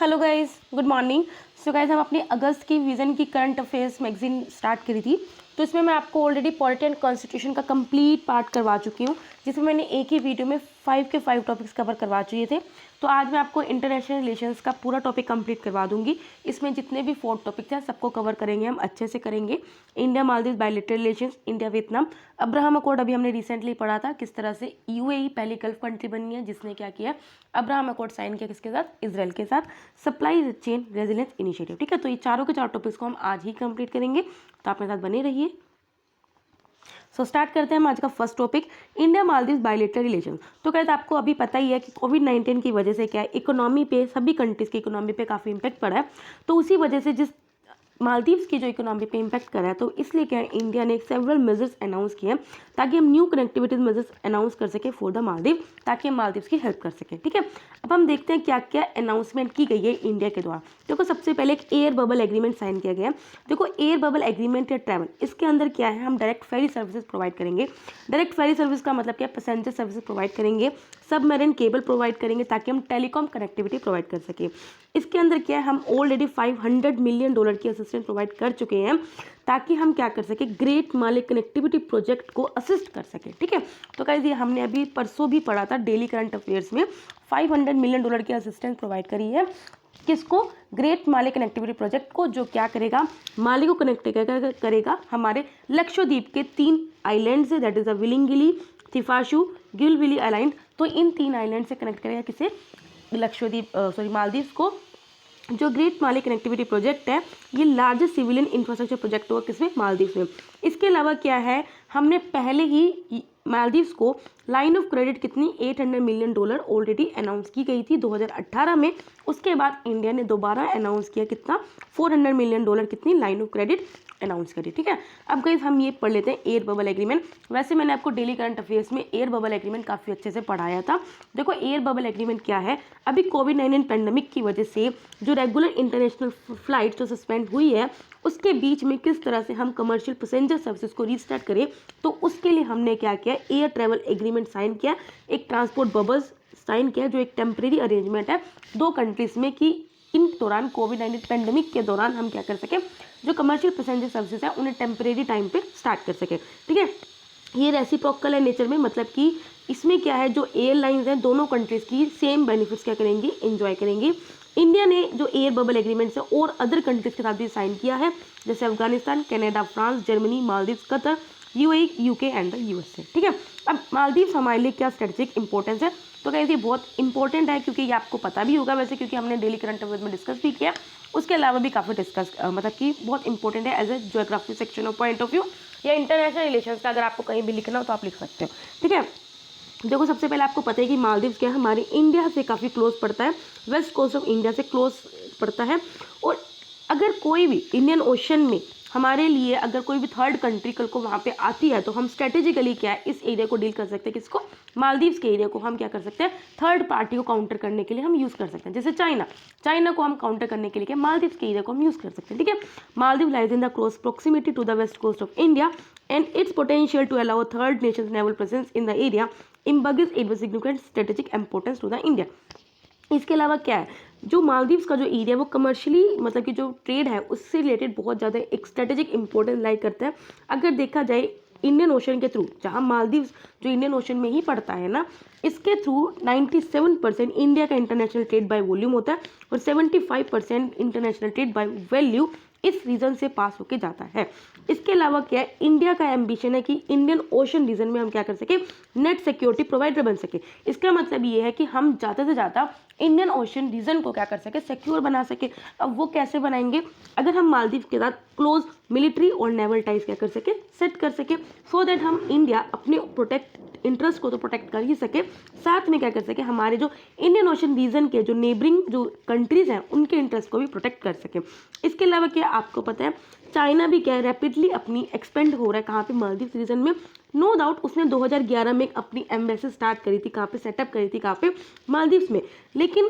Hello guys, good morning. So guys, हम अपनी अगस्त की विजन की करंट अफेयर्स मैगजीन स्टार्ट करी थी। तो इसमें मैं आपको ऑलरेडी पॉलिटी एंड कॉन्स्टिट्यूशन का कंप्लीट पार्ट करवा चुकी हूँ, जिसमें मैंने एक ही वीडियो में 5 के 5 टॉपिक्स कवर करवा चुके थे। तो आज मैं आपको इंटरनेशनल रिलेशंस का पूरा टॉपिक कंप्लीट करवा दूंगी। इसमें जितने भी 4 टॉपिक्स हैं सबको कवर करेंगे, हम अच्छे से करेंगे। India Maldives bilateral relations, India Vietnam, Abraham accord अभी हमने रिसेंटली पढ़ा था, किस तरह से यूएई पहली गल्फ कंट्री बनी है जिसने क्या किया, अब्राहम अकॉर्ड साइन किया किसके साथ, इजराइल के साथ, सप्लाई चेन रेजिलेंस इनिशिएटिव। ठीक है, तो ये चारों के चार टॉपिक्स को हम आज ही कंप्लीट करेंगे, तो आप मेरे साथ बने रहिए। सो स्टार्ट करते हैं हम आज का first topic, India Maldives bilateral relation. तो कहते हैं आपको अभी पता ही है कि कोविड-19 की वजह से क्या है, इकोनॉमी पे, सभी कंट्रीज की इकोनॉमी पे काफ़ी इंपैक्ट पड़ा है। तो उसी वजह से जिस मालदीव्स की जो इकोनॉमी पे इम्पैक्ट कर रहा है, तो इसलिए क्या है, इंडिया ने सेवरल मेजर्स अनाउंस किए हैं ताकि हम न्यू कनेक्टिविटी मेजर्स अनाउंस कर सके फॉर द मालदीव, ताकि हम मालदीव्स की हेल्प कर सकें। ठीक है, अब हम देखते हैं क्या क्या अनाउंसमेंट की गई है इंडिया के द्वारा। देखो, सबसे पहले एक एयर बबल एग्रीमेंट साइन किया गया है। देखो, एयर बबल एग्रीमेंट या ट्रैवल, इसके अंदर क्या है, हम डायरेक्ट फेरी सर्विसेज प्रोवाइड करेंगे। डायरेक्ट फेरी सर्विस का मतलब क्या है, पैसेंजर सर्विसेज प्रोवाइड करेंगे, सबमरीन केबल प्रोवाइड करेंगे ताकि हम टेलीकॉम कनेक्टिविटी प्रोवाइड कर सकें। इसके अंदर क्या है, हम ऑलरेडी $500 मिलियन की असिस्टेंस प्रोवाइड कर चुके हैं ताकि हम क्या कर सके, ग्रेट माले कनेक्टिविटी प्रोजेक्ट को असिस्ट कर सके। ठीक है, तो गाइस ये हमने अभी परसों भी पढ़ा था डेली करंट अफेयर्स में, $500 मिलियन की असिस्टेंस प्रोवाइड करी है किसको, ग्रेट माले कनेक्टिविटी प्रोजेक्ट को, जो क्या करेगा, माले को कनेक्ट करेगा हमारे लक्षद्वीप के 3 आइलैंड से, दैट इज अ विलिंगिली, थिफाशु, गिलविली आइलैंड। तो इन 3 आइलैंड से कनेक्ट करेगा किसे, मालदीव्स को। जो ग्रेट माले कनेक्टिविटी प्रोजेक्ट है, ये लार्जेस्ट सिविलियन इंफ्रास्ट्रक्चर प्रोजेक्ट होगा किसमें, मालदीव्स में। इसके अलावा क्या है, हमने पहले ही मालदीव्स को लाइन ऑफ क्रेडिट कितनी, $800 मिलियन ऑलरेडी अनाउंस की गई थी 2018 में। उसके बाद इंडिया ने दोबारा अनाउंस किया कितना, $400 मिलियन कितनी लाइन ऑफ क्रेडिट अनाउंस करी। ठीक है, अब गाइस हम ये पढ़ लेते हैं एयर बबल एग्रीमेंट। वैसे मैंने आपको डेली करंट अफेयर्स में एयर बबल एग्रीमेंट काफ़ी अच्छे से पढ़ाया था। देखो, एयर बबल एग्रीमेंट क्या है, अभी कोविड-19 पैंडेमिक की वजह से जो रेगुलर इंटरनेशनल फ्लाइट जो सस्पेंड हुई है, उसके बीच में किस तरह से हम कमर्शियल पैसेंजर सर्विसेज को रीस्टार्ट करें, तो उसके लिए हमने क्या किया, एयर ट्रैवल एग्रीमेंट साइन किया, एक ट्रांसपोर्ट बबल्स साइन किया, जो एक टेम्परेरी अरेंजमेंट है 2 कंट्रीज में कि इन दौरान कोविड-19 पैंडेमिक के दौरान हम क्या कर सकें, जो कमर्शियल पैसेंजर सर्विसेज है उन्हें टेम्परेरी टाइम पे स्टार्ट कर सकें। ठीक है, ये रेसिप्रोकल है नेचर में, मतलब कि इसमें क्या है, जो एयरलाइंस हैं दोनों कंट्रीज़ की सेम बेनिफिट्स क्या करेंगी, एंजॉय करेंगी। इंडिया ने जो एयर बबल एग्रीमेंट्स है और अदर कंट्रीज़ के साथ भी साइन किया है, जैसे Afghanistan, Canada, France, Germany, Maldives, Qatar, UAE, UK and the USA. ठीक है, अब मालदीव्स हमारे लिए क्या स्ट्रेटेजिक इंपॉर्टेंस है, तो कहते ये बहुत इंपॉर्टेंट है, क्योंकि ये आपको पता भी होगा वैसे, क्योंकि हमने डेली करंट अफेयर्स में डिस्कस भी किया। उसके अलावा भी काफ़ी मतलब कि बहुत इंपॉर्टेंट है as a geography section of point of view, या इंटरनेशनल रिलेशंस का अगर आपको कहीं भी लिखना हो तो आप लिख सकते हो। ठीक है, देखो, सबसे पहले आपको पता है कि मालदीव्स क्या है, हमारे इंडिया से काफ़ी क्लोज पड़ता है, वेस्ट कोस्ट ऑफ इंडिया से क्लोज पड़ता है। और अगर कोई भी इंडियन ओशन में हमारे लिए अगर कोई भी थर्ड कंट्री कल को वहाँ पे आती है, तो हम स्ट्रेटेजिकली क्या है, इस एरिया को डील कर सकते हैं, किसको, मालदीव्स के एरिया को हम क्या कर सकते हैं, थर्ड पार्टी को काउंटर करने के लिए हम यूज़ कर सकते हैं। जैसे चाइना को हम काउंटर करने के लिए क्या, मालदीव्स के एरिया को हम यूज़ कर सकते हैं। ठीक है, Maldives lies in the close proximity to the west coast of India and its potential to allow third nations naval presence in the area imbues it with significant strategic importance to the India. इसके अलावा क्या है, जो मालदीव्स का जो area वो commercially, मतलब कि जो ट्रेड है उससे रिलेटेड बहुत ज़्यादा एक स्ट्रेटेजिक इंपॉर्टेंस लाइक करता है। अगर देखा जाए इंडियन ओशन के थ्रू, जहाँ मालदीव्स जो इंडियन ओशन में ही पड़ता है ना, इसके थ्रू 97% इंडिया का इंटरनेशनल ट्रेड बाय वॉल्यूम होता है और 75% इंटरनेशनल ट्रेड बाय वैल्यू इस रीजन से पास होके जाता है। इसके अलावा क्या है, इंडिया का एम्बिशन है कि इंडियन ओशन रीजन में हम क्या कर सके, नेट सिक्योरिटी प्रोवाइडर बन सके। इसका मतलब ये है कि हम ज़्यादा से ज़्यादा इंडियन ओशन रीजन को क्या कर सके, सिक्योर बना सके। अब वो कैसे बनाएंगे, अगर हम मालदीव के साथ क्लोज मिलिट्री और नेवल टाइज क्या कर सके, सेट कर सके, सो दैट हम इंडिया अपने प्रोटेक्ट इंटरेस्ट को तो प्रोटेक्ट कर ही सके, साथ में क्या कर सके, हमारे जो इंडियन ओशन रीजन के जो नेबरिंग जो कंट्रीज हैं उनके इंटरेस्ट को भी प्रोटेक्ट कर सके। इसके अलावा क्या आपको पता है, चाइना भी क्या है, रैपिडली अपनी एक्सपेंड हो रहा है कहाँ पे, मालदीव रीजन में। नो डाउट उसने 2011 में अपनी एम्बेसी स्टार्ट करी थी, कहाँ पे सेटअप करी थी, कहाँ पे, मालदीव्स में। लेकिन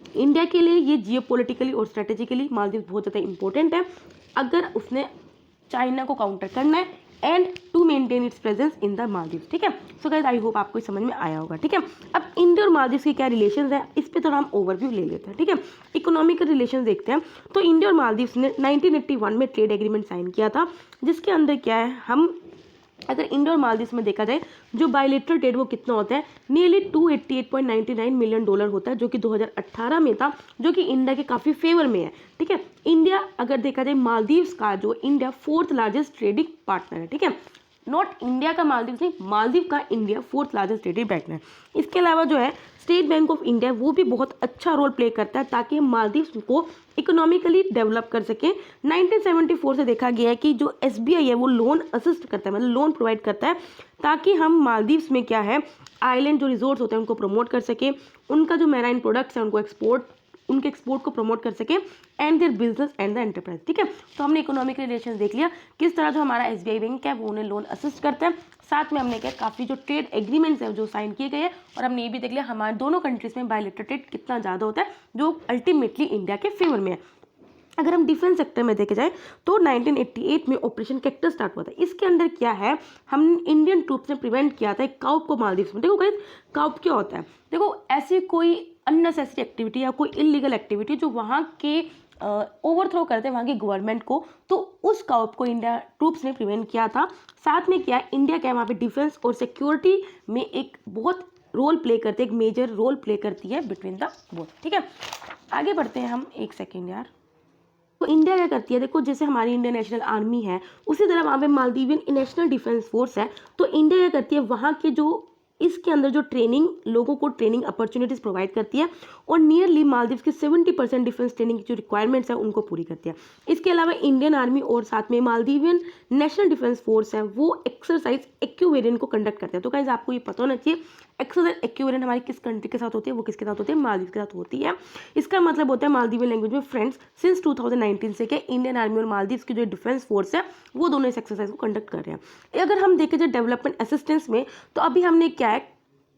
इंडिया के लिए ये जियोपॉलिटिकली और स्ट्रेटेजिकली मालदीव बहुत ज़्यादा इंपॉर्टेंट है। अगर उसने चाइना को काउंटर करना है, and to maintain its presence in the Maldives. ठीक है, सो गाइस आई होप आपको समझ में आया होगा। ठीक है, अब इंडिया और मालदीव्स की क्या रिलेशंस है इस पे थोड़ा हम ओवरव्यू ले लेते हैं। ठीक है, इकोनॉमिकल रिलेशन देखते हैं। तो इंडिया और मालदीव्स ने 1981 में ट्रेड एग्रीमेंट साइन किया था, जिसके अंदर क्या है, हम अगर इंडिया और मालदीव्स में देखा जाए जो बायलेटरल ट्रेड वो कितना होता है, नियरली 288.99 मिलियन डॉलर होता है, जो कि 2018 में था, जो कि इंडिया के काफ़ी फेवर में है। ठीक है, इंडिया अगर देखा जाए मालदीव्स का जो India 4th largest trading partner है। ठीक है, नॉट इंडिया का मालदीव्स नहीं, मालदीव का India 4th largest trading partner. इसके अलावा जो है स्टेट बैंक ऑफ इंडिया वो भी बहुत अच्छा रोल प्ले करता है ताकि मालदीव्स को इकोनॉमिकली डेवलप कर सके। 1974 से देखा गया है कि जो SBI है वो लोन असिस्ट करता है, मतलब लोन प्रोवाइड करता है ताकि हम मालदीव्स में क्या है आइलैंड जो रिजोर्ट्स होते हैं उनको प्रमोट कर सके, उनका जो मैराइन प्रोडक्ट्स है उनके एक्सपोर्ट को प्रमोट कर सके and their business and the enterprise. ठीक है, तो हमने इकोनॉमिक रिलेशन देख लिया, किस तरह जो हमारा SBI बैंक है वो उन्हें लोन असिस्ट करता है। साथ में हमने क्या काफ़ी जो ट्रेड एग्रीमेंट्स है जो साइन किए गए हैं, और हमने ये भी देख लिया हमारे दोनों कंट्रीज में बायलेटरल ट्रेड कितना ज़्यादा होता है जो अल्टीमेटली इंडिया के फेवर में है। अगर हम डिफेंस सेक्टर में देखे जाए तो 1988 में ऑपरेशन कैक्टस स्टार्ट हुआ था। इसके अंदर क्या है, हम इंडियन ट्रूप्स ने प्रिवेंट किया था एक काउप को मालदीव्स में। देखो गाइस, काउप क्या होता है, देखो ऐसी कोई अननेसेसरी एक्टिविटी या कोई इलीगल एक्टिविटी जो वहाँ के ओवरथ्रो करते हैं वहाँ की गवर्नमेंट को, तो उस काउप को इंडिया ट्रूप्स ने प्रिवेंट किया था। साथ में क्या इंडिया क्या वहाँ पे डिफेंस और सिक्योरिटी में एक बहुत रोल प्ले करते हैं, एक मेजर रोल प्ले करती है बिटवीन द बोथ। ठीक है, आगे बढ़ते हैं हम, एक सेकेंड यार। तो इंडिया क्या करती है, देखो जैसे हमारी इंडियन नेशनल आर्मी है उसी तरह वहाँ पे मालदीवियन नेशनल डिफेंस फोर्स है। तो इंडिया क्या करती है, वहाँ के जो इसके अंदर जो ट्रेनिंग लोगों को ट्रेनिंग अपॉर्चुनिटीज प्रोवाइड करती है और नियरली मालदीव्स की 70% डिफेंस ट्रेनिंग की जो रिक्वायरमेंट्स है उनको पूरी करती है। इसके अलावा इंडियन आर्मी और साथ में मालदीवियन नेशनल डिफेंस फोर्स है वो एक्सरसाइज एक्यूवेरियन को कंडक्ट करते हैं। तो गाइस आपको ये पता होना चाहिए एक्सरसाइज एक्यूवेरियन हमारी किस कंट्री के साथ होती है, वो किसके साथ होती है, मालदीव के साथ होती है। इसका मतलब होता है मालदीवियन लैंग्वेज में फ्रेंड्स, सिंस 2019 से क्या इंडियन आर्मी और मालदीव्स की जो डिफेंस फोर्स है वो दोनों इस एक्सरसाइज को कंडक्ट कर रहे हैं। अगर हम देखें जाए डेवलपमेंट असिस्टेंस में, तो अभी हमने क्या है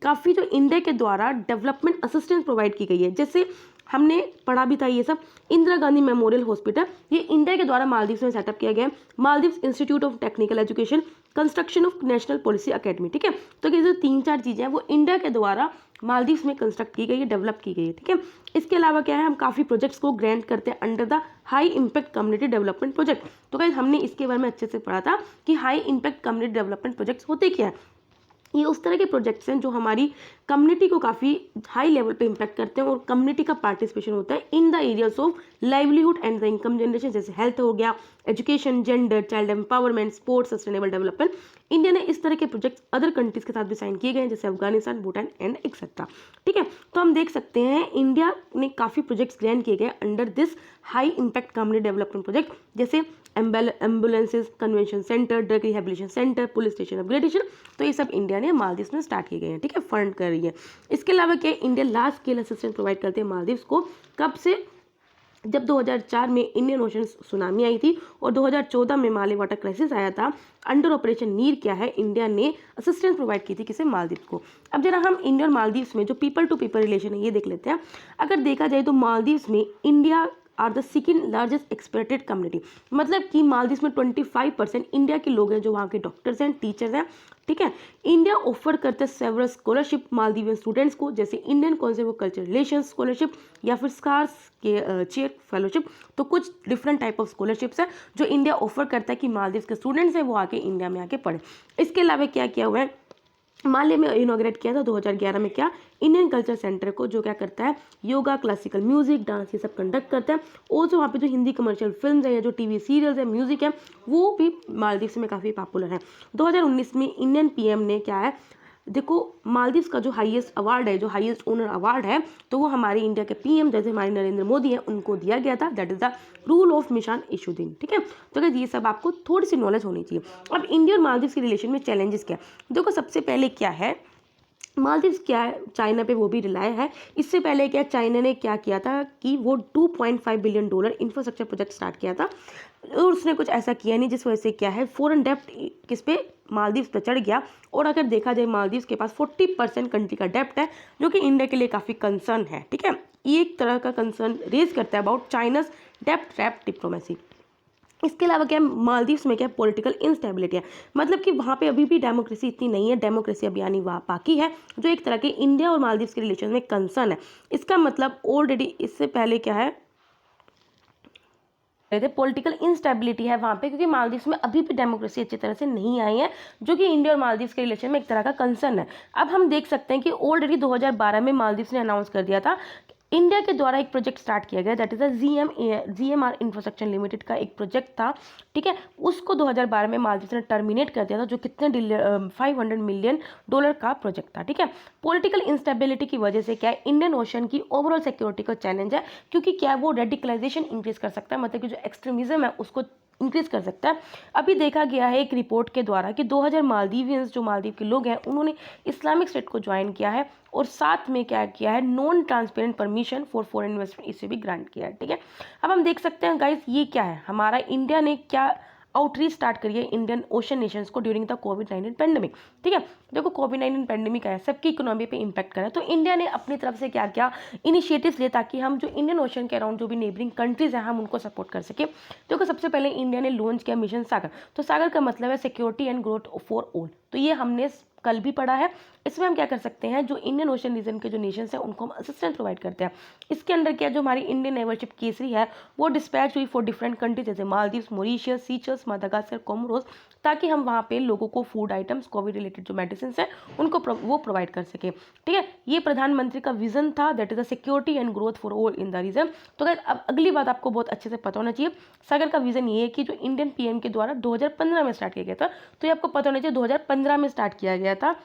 काफ़ी जो इंडिया के द्वारा डेवलपमेंट असिस्टेंस प्रोवाइड की गई है, जैसे हमने पढ़ा भी था ये सब, इंदिरा गांधी मेमोरियल हॉस्पिटल ये इंडिया के द्वारा मालदीव्स में सेटअप किया गया है। Maldives institute of technical education, construction of national policy academy. ठीक है, तो ये जो 3-4 चीज़ें हैं वो इंडिया के द्वारा मालदीव्स में कंस्ट्रक्ट की गई है, डेवलप की गई है। ठीक है, इसके अलावा क्या है, हम काफ़ी प्रोजेक्ट्स को ग्रांट करते हैं under the high impact community development project. तो गाइस हमने इसके बारे में अच्छे से पढ़ा था कि high impact community development projects होते क्या है। ये उस तरह के प्रोजेक्ट्स हैं जो हमारी कम्युनिटी को काफ़ी हाई लेवल पे इम्पैक्ट करते हैं और कम्युनिटी का पार्टिसिपेशन होता है in the areas of livelihood and the income generation, जैसे हेल्थ हो गया, education, gender, child empowerment, sports, sustainable development. India ने इस तरह के प्रोजेक्ट्स अदर कंट्रीज के साथ भी साइन किए गए हैं, जैसे अफगानिस्तान, भूटान एंड एक्सेट्रा। ठीक है, तो हम देख सकते हैं इंडिया ने काफ़ी प्रोजेक्ट्स ग्रैंड किए गए under this high impact community development project, जैसे ambulances, convention centre, drug rehabilitation centre, police station upgradation. तो ये सब इंडिया ने मालदीव्स में स्टार्ट किए गए हैं। ठीक है, फंड कर रही है। इसके अलावा क्या India large scale assistance provide करते हैं मालदीव्स को, कब से, जब 2004 में इंडियन ओशन सुनामी आई थी और 2014 में माले वाटर क्राइसिस आया था। अंडर ऑपरेशन नीर क्या है, इंडिया ने असिस्टेंस प्रोवाइड की थी किसे, मालदीव्स को। अब जरा हम इंडिया और मालदीव्स में जो पीपल टू पीपल रिलेशन है ये देख लेते हैं। अगर देखा जाए तो मालदीव्स में India are the second largest expected community, मतलब कि मालदीव्स में 25% इंडिया के लोग हैं जो वहाँ के डॉक्टर्स हैं, टीचर्स हैं। ठीक है, इंडिया ऑफर करता है सेवरल स्कॉलरशिप मालदीवियन स्टूडेंट्स को, जैसे Indian council for cultural relations scholarship या फिर स्कार्स के चेयर फेलोशिप। तो कुछ डिफरेंट टाइप ऑफ स्कॉलरशिप्स है जो इंडिया ऑफर करता है कि मालदीव्स के स्टूडेंट्स हैं वो आके इंडिया में आके पढ़े। इसके अलावा क्या किया हुआ है, माले में इनॉग्रेट किया था 2011 में क्या इंडियन कल्चर सेंटर को, जो क्या करता है योगा, क्लासिकल म्यूजिक, डांस ये सब कंडक्ट करता है। और जो वहाँ पे जो हिंदी कमर्शियल फिल्म है या जो टीवी सीरियल्स है, म्यूजिक है, वो भी मालदीव्स में काफ़ी पॉपुलर है। 2019 में इंडियन पीएम ने क्या है, देखो मालदीव्स का जो हाईएस्ट अवार्ड है, जो हाईएस्ट ओनर अवार्ड है, तो वो हमारे इंडिया के पीएम जैसे हमारे नरेंद्र मोदी हैं उनको दिया गया था, that is the rule of मिशान इशुद्दीन। ठीक है, तो अगर ये सब आपको थोड़ी सी नॉलेज होनी चाहिए। अब इंडिया और मालदीव्स के रिलेशन में चैलेंजेस क्या है, देखो सबसे पहले क्या है, मालदीव्स क्या है चाइना पे वो भी रिलाय है। इससे पहले क्या चाइना ने क्या किया था कि वो $2.5 बिलियन इंफ्रास्ट्रक्चर प्रोजेक्ट स्टार्ट किया था और उसने कुछ ऐसा किया नहीं, जिस वजह से क्या है फॉरेन डेप्ट किस पे, मालदीव्स पे चढ़ गया। और अगर देखा जाए मालदीव्स के पास 40% कंट्री का डेप्ट है, जो कि इंडिया के लिए काफ़ी कंसर्न है। ठीक है, ये एक तरह का कंसर्न रेज करता है अबाउट चाइनास डेप्ट ट्रैप डिप्लोमेसी। इसके अलावा क्या है, मालदीव्स में क्या है, पॉलिटिकल इंस्टेबिलिटी है, मतलब कि वहाँ पे अभी भी डेमोक्रेसी इतनी नहीं है, डेमोक्रेसी अभी आनी वहाँ बाकी है, जो एक तरह के इंडिया और मालदीव्स के रिलेशन में कंसर्न है। इसका मतलब ऑलरेडी इससे पहले क्या है, पॉलिटिकल इंस्टेबिलिटी है वहाँ पे, क्योंकि मालदीव्स में अभी भी डेमोक्रेसी अच्छी तरह से नहीं आई है, जो कि इंडिया और मालदीव्स के रिलेशन में एक तरह का कंसर्न है। अब हम देख सकते हैं कि ऑलरेडी 2012 में मालदीव्स ने अनाउंस कर दिया था, इंडिया के द्वारा एक प्रोजेक्ट स्टार्ट किया गया, that is GMR infrastructure limited का एक प्रोजेक्ट था, ठीक है। उसको 2012 में मालदीव्स ने टर्मिनेट कर दिया था, जो कितने $500 मिलियन का प्रोजेक्ट था, ठीक है। पॉलिटिकल इंस्टेबिलिटी की वजह से क्या है, इंडियन ओशन की ओवरऑल सिक्योरिटी का चैलेंज है, क्योंकि क्या है, वो रेडिकलाइजेशन इंक्रीज कर सकता है, मतलब कि जो एक्सट्रीमिज्म है उसको इंक्रीज कर सकता है। अभी देखा गया है एक रिपोर्ट के द्वारा कि 2000 मालदीवियंस, जो मालदीव के लोग हैं, उन्होंने इस्लामिक स्टेट को ज्वाइन किया है, और साथ में क्या किया है, non transparent permission for foreign investment इसे भी ग्रांट किया है, ठीक है। अब हम देख सकते हैं गाइस, ये क्या है, हमारा इंडिया ने क्या आउटरीच स्टार्ट करी है इंडियन ओशन नेशंस को ड्यूरिंग द कोविड-19 पेंडेमिक, ठीक है। देखो कोविड-19 पेंडेमिक है, सबकी इकोनॉमी पे इम्पैक्ट करा, तो इंडिया ने अपनी तरफ से क्या क्या इनिशिएटिव्स लिए, ताकि हम जो इंडियन ओशन के अराउंड जो भी नेबरिंग कंट्रीज हैं, हम उनको सपोर्ट कर सके। देखो सबसे पहले इंडिया ने लॉन्च किया मिशन सागर, तो सागर का मतलब है security and growth for all, तो ये हमने कल भी पढ़ा है। इसमें हम क्या कर सकते हैं, जो इंडियन ओशन रीजन के जो नेशंस हैं उनको हम असिस्टेंस प्रोवाइड करते हैं। इसके अंदर क्या, जो हमारी इंडियन नेवलशिप केसरी है वो डिस्पैच हुई फॉर डिफरेंट कंट्रीज, जैसे मालदीव्स, मॉरिशस, सीचल्स, मादागास्कर, कोमोरोस, ताकि हम वहाँ पे लोगों को फूड आइटम्स, कोविड रिलेटेड जो मेडिसिन है उनको वो प्रोवाइड कर सके, ठीक है। ये प्रधानमंत्री का विजन था, that is the security and growth for all in the region. तो गाइस अब अगली बात आपको बहुत अच्छे से पता होना चाहिए, सागर का विजन ये है कि जो इंडियन पीएम के द्वारा 2015 में स्टार्ट किया गया था, तो ये आपको पता होना चाहिए 2015 में स्टार्ट किया गया था,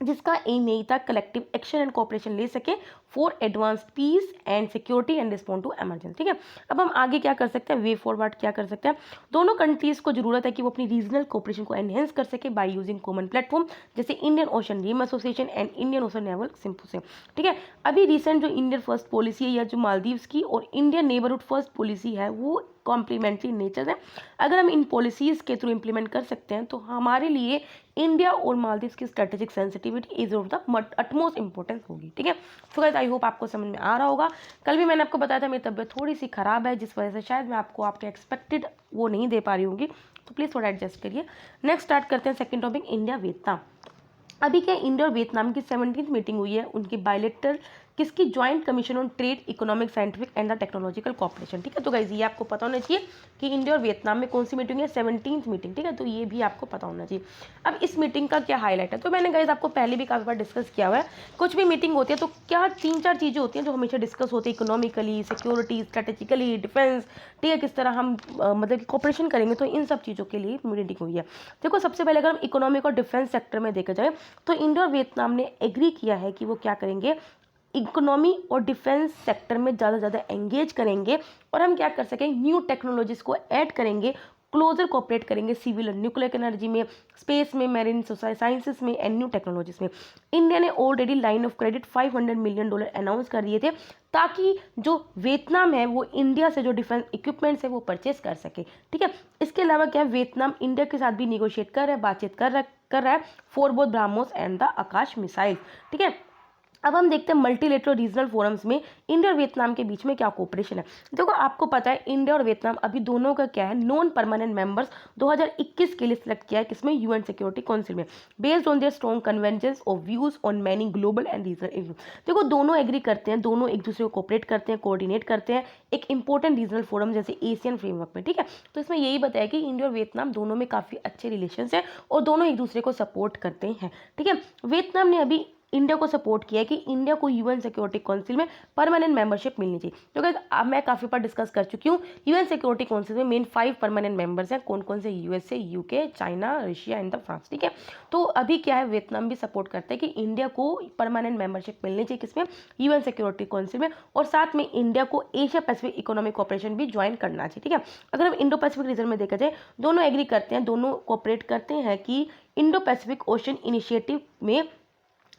जिसका एम यही था कलेक्टिव एक्शन एंड कोऑपरेशन ले सके for advance peace and security and respond to emergency, ठीक है। अब हम आगे क्या कर सकते हैं, वे फॉरवर्ड क्या कर सकते हैं, दोनों कंट्रीज को जरूरत है कि वो अपनी रीजनल कोऑपरेशन को एनहेंस कर सके बाय यूजिंग कॉमन प्लेटफॉर्म, जैसे Indian ocean rim association and Indian ocean naval symposium, ठीक है। अभी रिसेंट जो इंडियन फर्स्ट पॉलिसी है, या जो मालदीव्स की और इंडियन नेबरहुड फर्स्ट पॉलिसी है, वो कॉम्प्लीमेंट्री नेचर है। अगर हम इन पॉलिसीज़ के थ्रू इम्प्लीमेंट कर सकते हैं, तो हमारे लिए इंडिया और मालदीव्स की strategic sensitivity is of the utmost importance होगी, ठीक है। सो गाइस आई होप आपको समझ में आ रहा होगा। कल भी मैंने आपको बताया था मेरी तबीयत थोड़ी सी ख़राब है, जिस वजह से शायद मैं आपको आपके एक्सपेक्टेड वो नहीं दे पा रही होंगी, तो प्लीज़ थोड़ा एडजस्ट करिए। नेक्स्ट स्टार्ट करते हैं सेकेंड टॉपिक, इंडिया वियतनाम। अभी क्या इंडिया और वियतनाम की 17वीं मीटिंग हुई है, उनकी बायलेटरल किसकी, joint commission on trade, economic, scientific and the technological cooperation, ठीक है। तो गाइस ये आपको पता होना चाहिए कि इंडिया और वियतनाम में कौन सी मीटिंग है, 17वीं मीटिंग, ठीक है। तो ये भी आपको पता होना चाहिए। अब इस मीटिंग का क्या हाईलाइट है, तो मैंने गाइस आपको पहले भी काफ़ी बार डिस्कस किया हुआ है, कुछ भी मीटिंग होती है तो क्या 3-4 चीज़ें होती हैं जो हमेशा डिस्कस होती है, इकोनॉमिकली, सिक्योरिटी, स्ट्रेटेजिकली, डिफेंस, ठीक है, किस तरह हम मतलब कि कॉपरेशन करेंगे, तो इन सब चीज़ों के लिए मीटिंग हुई है। देखो सबसे पहले अगर हम इकोनॉमिक और डिफेंस सेक्टर में देखा जाए, तो इंडिया और वियतनाम ने एग्री किया है कि वो क्या करेंगे, इकोनॉमी और डिफेंस सेक्टर में ज़्यादा से ज़्यादा एंगेज करेंगे, और हम क्या कर सकेंगे, न्यू टेक्नोलॉजीज को ऐड करेंगे, क्लोजर कोऑपरेट करेंगे सिविल और न्यूक्लियर एनर्जी में, स्पेस में, मैरीन साइंसेस में एंड न्यू टेक्नोलॉजीज में। इंडिया ने already line of credit $500 million announce कर दिए थे, ताकि जो वियतनाम है वो इंडिया से जो डिफेंस इक्विपमेंट्स है वो परचेस कर सके, ठीक है। इसके अलावा क्या है, वियतनाम इंडिया के साथ भी निगोशिएट कर रहा है, बातचीत कर रहा है for both BrahMos and the Akash missile, ठीक है। अब हम देखते हैं मल्टीलेटरल रीजनल फोरम्स में इंडिया और वियतनाम के बीच में क्या कोऑपरेशन है। देखो आपको पता है इंडिया और वियतनाम अभी दोनों का क्या है, नॉन परमानेंट मेंबर्स 2021 के लिए सिलेक्ट किया है, किसमें, यूएन सिक्योरिटी काउंसिल में, based on their strong convergence of views on many global and regional issues. देखो दोनों एग्री करते हैं, दोनों एक दूसरे को कोऑपरेट करते हैं, कोऑर्डिनेट करते हैं एक इंपॉर्टेंट रीजनल फोरम जैसे एशियन फ्रेमवर्क में, ठीक है। तो इसमें यही बताया कि इंडिया और वियतनाम दोनों में काफ़ी अच्छे रिलेशन है और दोनों एक दूसरे को सपोर्ट करते हैं, ठीक है। वियतनाम ने अभी इंडिया को सपोर्ट किया है कि इंडिया को यूएन सिक्योरिटी काउंसिल में परमानेंट मेंबरशिप मिलनी चाहिए, क्योंकि अब मैं काफ़ी बार डिस्कस कर चुकी हूँ, यूएन सिक्योरिटी काउंसिल में मेन 5 परमानेंट मेंबर्स हैं, कौन कौन से, USA, UK, China, Russia and the France, ठीक है। तो अभी क्या है, वियतनाम भी सपोर्ट करता है कि इंडिया को परमानेंट मेंबरशिप मिलनी चाहिए, किसमें, यूएन सिक्योरिटी काउंसिल में, और साथ में इंडिया को एशिया पैसिफिक इकोनॉमिक कॉपरेशन भी ज्वाइन करना चाहिए, ठीक है। अगर हम इंडो पैसिफिक रीजन में देखा जाए, दोनों एग्री करते हैं, दोनों कोऑपरेट करते हैं कि इंडो पैसिफिक ओशन इनिशिएटिव में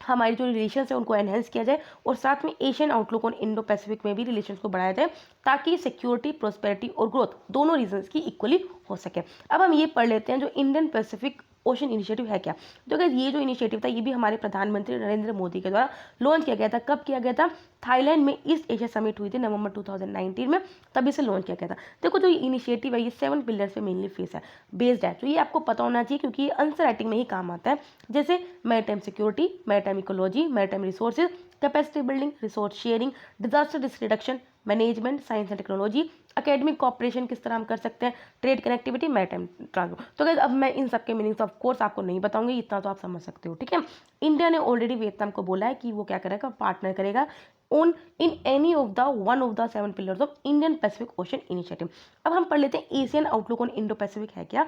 हमारी जो रिलेशंस है उनको एनहेंस किया जाए, और साथ में Asian outlook on Indo Pacific में भी रिलेशंस को बढ़ाया जाए, ताकि सिक्योरिटी, प्रोस्पेरिटी और ग्रोथ दोनों रीजन्स की इक्वली हो सके। अब हम ये पढ़ लेते हैं जो इंडियन पैसिफिक ओशन इनिशिएटिव है क्या? तो गाइस ये जो इनिशिएटिव था ये भी हमारे प्रधानमंत्री नरेंद्र मोदी के द्वारा लॉन्च किया गया था। कब किया गया था? थाईलैंड में ईस्ट एशिया समिट हुई थी नवंबर 2019 में, तभी से लॉन्च किया गया था। देखो जो ये इनिशिएटिव है ये 7 पिलर्स पे मेनली फेस है बेस्ड है, तो ये आपको पता होना चाहिए क्योंकि ये आंसर राइटिंग में ही काम आता है। जैसे maritime security, maritime ecology, maritime resources, capacity building, resource sharing, disaster risk reduction, management, science and technology, academic cooperation किस तरह हम कर सकते हैं, ट्रेड कनेक्टिविटी, मैरीटाइम ट्रांसपोर्ट। तो गाइस अब मैं इन सब के मीनिंग्स ऑफ कोर्स आपको नहीं बताऊंगी, इतना तो आप समझ सकते हो, ठीक है। इंडिया ने ऑलरेडी वियतनाम को बोला है कि वो क्या करेगा, पार्टनर करेगा on in any of the one of the 7 pillars of Indian Pacific ocean initiative. अब हम पढ़ लेते हैं Asian outlook on Indo Pacific है क्या।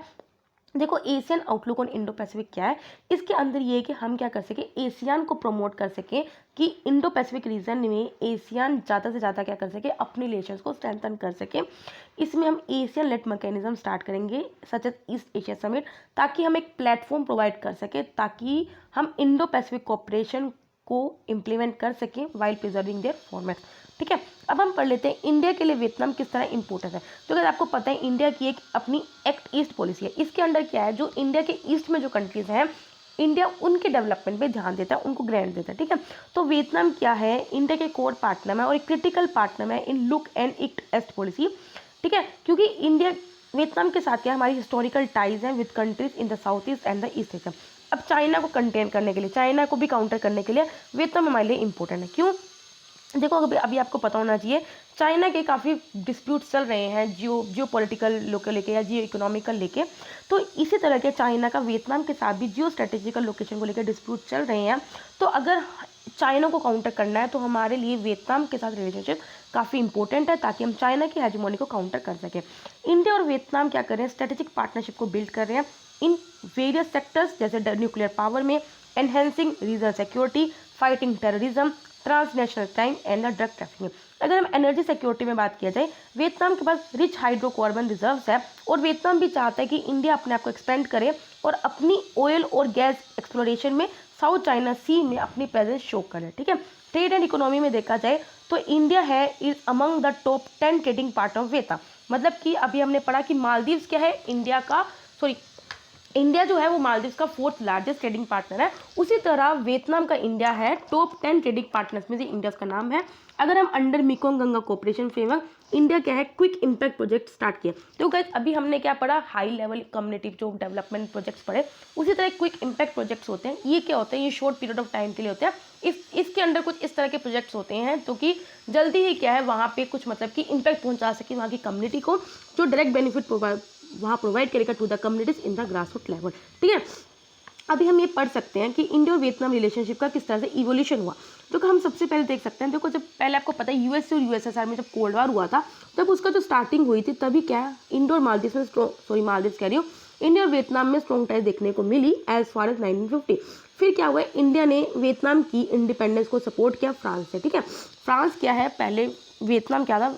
देखो Asian outlook on Indo Pacific क्या है, इसके अंदर ये है कि हम क्या कर सके, एशियान को प्रमोट कर सके कि इंडो पैसिफिक रीजन में एशियान ज़्यादा से ज़्यादा क्या कर सके, अपने रिलेशंस को स्ट्रेंथन कर सके। इसमें हम एशियन लेड मैकेनिज्म स्टार्ट करेंगे such as East Asia summit, ताकि हम एक प्लेटफॉर्म प्रोवाइड कर सके ताकि हम इंडो पैसिफिक कोऑपरेशन को इम्प्लीमेंट कर सकें वाइल प्रिजर्विंग देयर फॉर्मेट, ठीक है। अब हम पढ़ लेते हैं इंडिया के लिए वियतनाम किस तरह इंपॉर्टेंट है। तो अगर आपको पता है इंडिया की एक अपनी एक्ट ईस्ट पॉलिसी है, इसके अंडर क्या है, जो इंडिया के ईस्ट में जो कंट्रीज हैं इंडिया उनके डेवलपमेंट पे ध्यान देता है, उनको ग्रांट देता है, ठीक है। तो वियतनाम क्या है, इंडिया के कोर पार्टनर है और एक क्रिटिकल पार्टनर है in look and act east policy, ठीक है। क्योंकि इंडिया वियतनाम के साथ क्या हमारी हिस्टोरिकल टाइज हैं with countries in the south east and the east Asia. अब चाइना को कंटेन करने के लिए, चाइना को भी काउंटर करने के लिए वियतनाम हमारे लिए इंपॉर्टेंट है। क्यों? देखो अभी आपको पता होना चाहिए चाइना के काफ़ी डिस्प्यूट्स चल रहे हैं जियो पॉलिटिकल लोके लेके या जियो इकोनॉमिकल लेके, तो इसी तरह के चाइना का वियतनाम के साथ भी जियो स्ट्रेटेजिकल लोकेशन को लेकर डिस्प्यूट चल रहे हैं। तो अगर चाइना को काउंटर करना है तो हमारे लिए वियतनाम के साथ रिलेशनशिप काफ़ी इंपॉर्टेंट है ताकि हम चाइना की हेजेमोनी को काउंटर कर सकें। इंडिया और वियतनाम क्या कर रहे हैं, स्ट्रेटेजिक पार्टनरशिप को बिल्ड कर रहे हैं इन वेरियस सेक्टर्स, जैसे न्यूक्लियर पावर में, enhancing regional security, fighting terrorism, transnational crime and the drug trafficking. अगर हम एनर्जी सिक्योरिटी में बात किया जाए, वियतनाम के पास रिच हाइड्रोकार्बन रिजर्व्स है और वियतनाम भी चाहता है कि इंडिया अपने आप को एक्सपेंड करे और अपनी ऑयल और गैस एक्सप्लोरेशन में साउथ चाइना सी में अपनी प्रेजेंस शो करे, ठीक है। ट्रेड एंड इकोनॉमी में देखा जाए तो इंडिया है is among the top 10 trading partner of Vietnam. मतलब कि अभी हमने पढ़ा कि मालदीव्स क्या है, इंडिया जो है वो मालदीव्स का 4th लार्जेस्ट ट्रेडिंग पार्टनर है। उसी तरह वियतनाम का इंडिया है टॉप 10 ट्रेडिंग पार्टनर्स में से इंडिया का नाम है। अगर हम under Mekong Ganga cooperation framework India क्या है क्विक इम्पैक्ट प्रोजेक्ट स्टार्ट किया। तो गाइस अभी हमने क्या पढ़ा, हाई लेवल कम्युनिटी जो डेवलपमेंट प्रोजेक्ट्स पढ़े, उसी तरह क्विक इम्पैक्ट प्रोजेक्ट्स होते हैं। ये क्या होते हैं, ये शॉर्ट पीरियड ऑफ टाइम के लिए होते हैं। इसके अंडर कुछ इस तरह के प्रोजेक्ट्स होते हैं तो कि जल्दी ही क्या है वहाँ पे कुछ मतलब कि इम्पैक्ट पहुँचा सके वहाँ की कम्युनिटी को, जो डायरेक्ट बेनिफिट वहाँ प्रोवाइड करेगा to the communities in the grassroot level, ठीक है। अभी हम ये पढ़ सकते हैं कि इंडिया और वियतनाम रिलेशनशिप का किस तरह से इवोल्यूशन हुआ। तो हम सबसे पहले देख सकते हैं, देखो जब पहले आपको पता है यूएस और यूएसएसआर में जब कोल्ड वार हुआ था तब उसका जो स्टार्टिंग हुई थी तभी क्या है इंडिया और मालदीव में मालदीव कह रही हूँ, इंडिया और वियतनाम में स्ट्रॉन्ग टाइज देखने को मिली एज फार एज 1950। फिर क्या हुआ, इंडिया ने वियतनाम की इंडिपेंडेंस को सपोर्ट किया फ्रांस से, ठीक है। फ्रांस क्या है, पहले वियतनाम क्या था,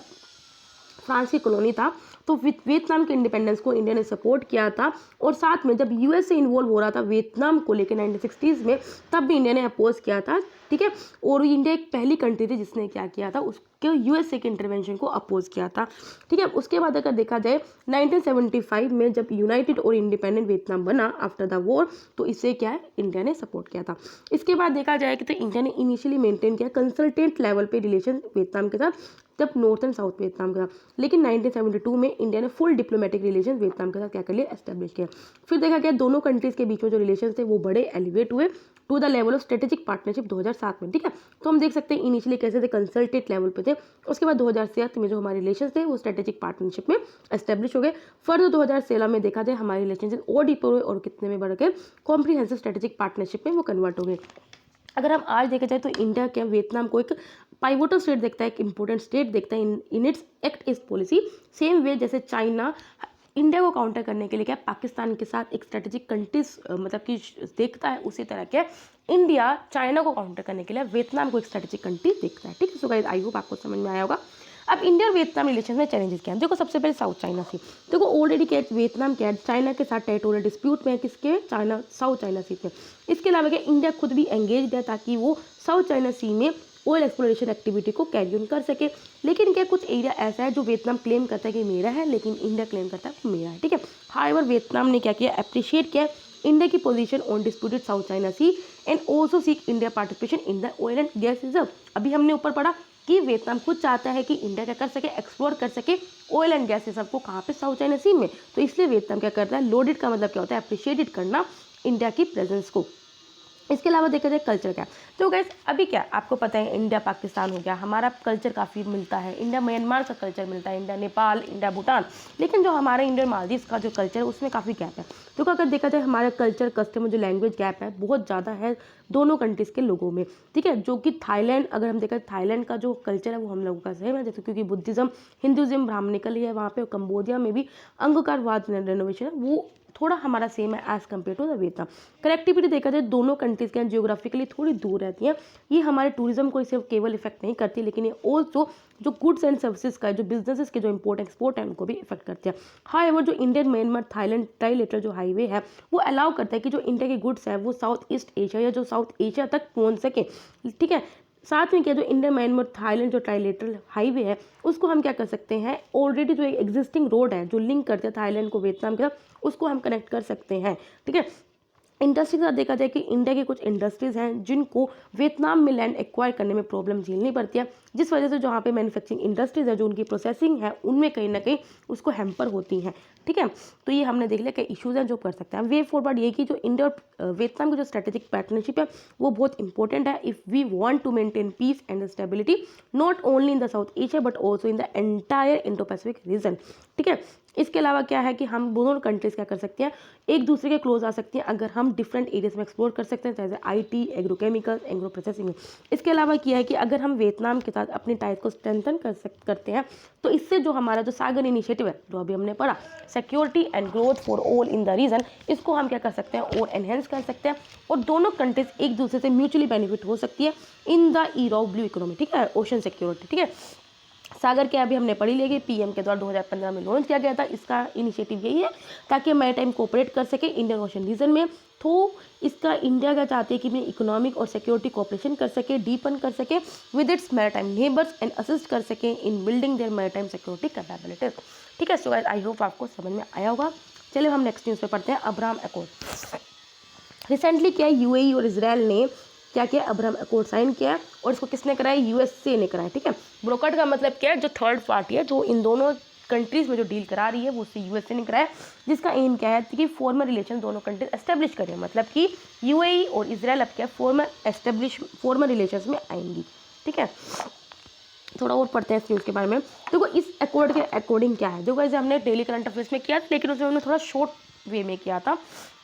फ्रांस की कॉलोनी था, तो वियतनाम के इंडिपेंडेंस को इंडिया ने सपोर्ट किया था। और साथ में जब यूएस से इन्वॉल्व हो रहा था वियतनाम को लेकर 1960s में, तब भी इंडिया ने अपोज किया था, ठीक है। और इंडिया एक पहली कंट्री थी जिसने क्या किया था, उसके यूएसए के इंटरवेंशन को अपोज किया था, ठीक है। उसके बाद अगर देखा जाए 1975 में जब यूनाइटेड और इंडिपेंडेंट वियतनाम बना आफ्टर द वॉर, तो इसे क्या है इंडिया ने सपोर्ट किया था। इसके बाद देखा जाए कि तो इंडिया ने इनिशियली मेंटेन किया कंसल्टेंट लेवल पे रिलेशन वियतनाम के साथ, जब नॉर्थ एंड साउथ वियतनाम का। लेकिन 1972 में इंडिया ने फुल डिप्लोमेटिक रिलेशन वियतनाम के साथ क्या कर लिया, एस्टेब्लिश किया। फिर देखा गया दोनों कंट्रीज के बीच में जो रिलेशन थे वो बड़े एलिवेट हुए to the level of strategic partnership 2007 में, ठीक है। तो हम देख सकते हैं इनिशियली कैसे थे, कंसल्टेट लेवल पे थे, उसके बाद 2007 में जो हमारे रिलेशन थे वो स्ट्रेटेजिक पार्टनरशिप में एस्टेब्लिश हो गए। फर्दर 2016 में देखा जाए हमारे रिलेशनशिप और डीपर हुए और कितने में बढ़ गए, कॉम्प्रीहेंसिव स्ट्रेटेजिक पार्टनरशिप में वो कन्वर्ट हो गए। अगर हम आज देखा जाए तो इंडिया क्या वियतनाम को एक पाइवोटल स्टेट देखता है, एक इंपॉर्टेंट स्टेट देखता है in its act east policy. Same way जैसे चाइना इंडिया को काउंटर करने के लिए क्या पाकिस्तान के साथ एक स्ट्रेटेजिक कंट्रीज मतलब कि देखता है, उसी तरह के इंडिया चाइना को काउंटर करने के लिए वियतनाम को एक स्ट्रेटेजिक कंट्री देखता है, ठीक है। सो गाइस आई होप आपको समझ में आया होगा। अब इंडिया और वियतनाम रिलेशन में चैलेंजेस क्या हैं, देखो सबसे पहले साउथ चाइना सी। देखो ऑलरेडी क्या वियतनाम क्या है चाइना के साथ टेरिटोरियल डिस्प्यूट में, किसके, चाइना साउथ चाइना सी में। इसके अलावा क्या इंडिया खुद भी एंगेज है ताकि वो साउथ चाइना सी में ऑयल एक्सप्लोरेशन एक्टिविटी को कैरी ऑन कर सके। लेकिन क्या कुछ एरिया ऐसा है जो वियतनाम क्लेम करता है कि मेरा है, लेकिन इंडिया क्लेम करता है कि मेरा है, ठीक है। हाउएवर वियतनाम ने क्या किया, अप्रिशिएट किया इंडिया की position on disputed South China Sea and also seek India participation in the oil and gas reserve. अभी हमने ऊपर पढ़ा कि वियतनाम खुद चाहता है कि इंडिया क्या कर सके, एक्सप्लोर कर सके ऑयल एंड गैस रिजर्व को, कहाँ पे, साउथ चाइना सी में। तो इसलिए वियतनाम क्या करता है, लोडेड का मतलब क्या होता है, अप्रिशिएटेड करना इंडिया की प्रेजेंस को। इसके अलावा देखा जाए कल्चर क्या, तो गैस अभी क्या आपको पता है, इंडिया पाकिस्तान हो गया, हमारा कल्चर काफ़ी मिलता है, इंडिया म्यांमार का कल्चर मिलता है, इंडिया नेपाल, इंडिया भूटान, लेकिन जो हमारा इंडियन मालदीव का जो कल्चर है उसमें काफ़ी गैप है। तो अगर देखा जाए हमारा कल्चर कस्टम जो लैंग्वेज गैप है बहुत ज़्यादा है दोनों कंट्रीज़ के लोगों में, ठीक है। जो कि थाईलैंड, अगर हम देखा थाईलैंड का जो कल्चर है वो हम लोगों का सेम है, जैसे क्योंकि बुद्धिज़्म, हिंदुज़्म, ब्राह्मणिकल है वहाँ पे, कंबोडिया में भी अंगकारवाद रेनोवेशन है वो थोड़ा हमारा सेम है as compare to the Vietnam. Connectivity देखा जाए दोनों कंट्रीज़ के जियोग्राफिकली थोड़ी दूर रहती हैं, ये हमारे टूरिज्म को सिर्फ केवल इफेक्ट नहीं करती, लेकिन ये ऑल्सो जो गुड्स एंड सर्विसेज का, जो बिजनेसेस के जो इम्पोर्ट एक्सपोर्ट है उनको भी इफेक्ट करते हैं। हाउएवर जो इंडियन म्यांमार थाईलैंड ट्राइलेटरल जो हाईवे है वो अलाउ करता है कि जो इंडिया के गुड्स है वो साउथ ईस्ट एशिया या जो साउथ एशिया तक पहुँच सके, ठीक है। साथ में क्या, जो इंडिया म्यांमार थाईलैंड जो ट्राइलेटरल हाईवे है उसको हम क्या कर सकते हैं, ऑलरेडी जो एग्जिस्टिंग रोड है जो लिंक करते हैं थाईलैंड को वियतनाम के साथ, उसको हम कनेक्ट कर सकते हैं, ठीक है। इंडस्ट्री के साथ देखा जाए कि इंडिया की कुछ इंडस्ट्रीज़ हैं जिनको वियतनाम में लैंड एक्वायर करने में प्रॉब्लम झेलनी पड़ती है, जिस वजह से जहाँ पे मैन्युफैक्चरिंग इंडस्ट्रीज़ है जो उनकी प्रोसेसिंग है उनमें कहीं ना कहीं उसको हैम्पर होती हैं, ठीक है। तो ये हमने देख लिया कि इश्यूज़ हैं जो कर सकते हैं। वे फॉरवर्ड ये कि जो इंडिया और वियतनाम की जो स्ट्रेटेजिक पार्टनरशिप है वो बहुत इंपॉर्टेंट है if we want to maintain peace and stability not only in the South Asia but also in the entire Indo Pacific region, ठीक है। इसके अलावा क्या है कि हम दोनों कंट्रीज़ क्या कर सकते हैं, एक दूसरे के क्लोज आ सकते हैं अगर हम डिफरेंट एरियाज में एक्सप्लोर कर सकते हैं, जैसे IT, एग्रोकेमिकल्स, एग्रो प्रोसेसिंग में। इसके अलावा क्या है कि अगर हम वियतनाम के साथ अपनी टाइज को स्ट्रेंथन करते हैं तो इससे जो हमारा जो सागर इनिशिएटिव है जो अभी हमने पढ़ा, security and growth for all in the region, इसको हम क्या कर सकते हैं और एनहेंस कर सकते हैं, और दोनों कंट्रीज एक दूसरे से म्यूचुअली बेनिफिट हो सकती है in the era of blue economy, ठीक है, ओशन सिक्योरिटी, ठीक है। सागर के अभी हमने पढ़ी लेगी, PM के द्वारा 2015 में लॉन्च किया गया था। इसका इनिशिएटिव यही है ताकि मैरीटाइम कोऑपरेट कर सके इंडियन ओशन रीजन में। तो इसका इंडिया क्या चाहते हैं कि मैं इकोनॉमिक और सिक्योरिटी कोऑपरेशन कर सके, डीपन कर सके with its maritime neighbours and assist कर सके इन building their maritime security capabilities, ठीक है। सो गाइस आई होप आपको समझ में आया होगा। चलिए हम नेक्स्ट न्यूज़ पे पढ़ते हैं, अब्राहम अकॉर्ड। रिसेंटली क्या UAE और इसराइल ने क्या किया, अब्राहम अकॉर्ड साइन किया, और इसको किसने कराया, USA ने कराया, ठीक है। ब्रोकर्ड का मतलब क्या है, जो थर्ड पार्टी है जो इन दोनों कंट्रीज़ में जो डील करा रही है वो उससे USA ने कराया, जिसका एम क्या है कि फॉर्मल रिलेशन दोनों कंट्रीज एस्टेब्लिश करें, मतलब कि UAE और इसराइल अब क्या फॉर्मल रिलेशन में आएंगी, ठीक है। थोड़ा और पढ़ते हैं इस न्यूज़ के बारे में। देखो इस अकॉर्ड के अकॉर्डिंग क्या है, देखो वैसे हमने डेली करंट अफेयर्स में किया था लेकिन उसमें हमने थोड़ा शॉर्ट वे में किया था।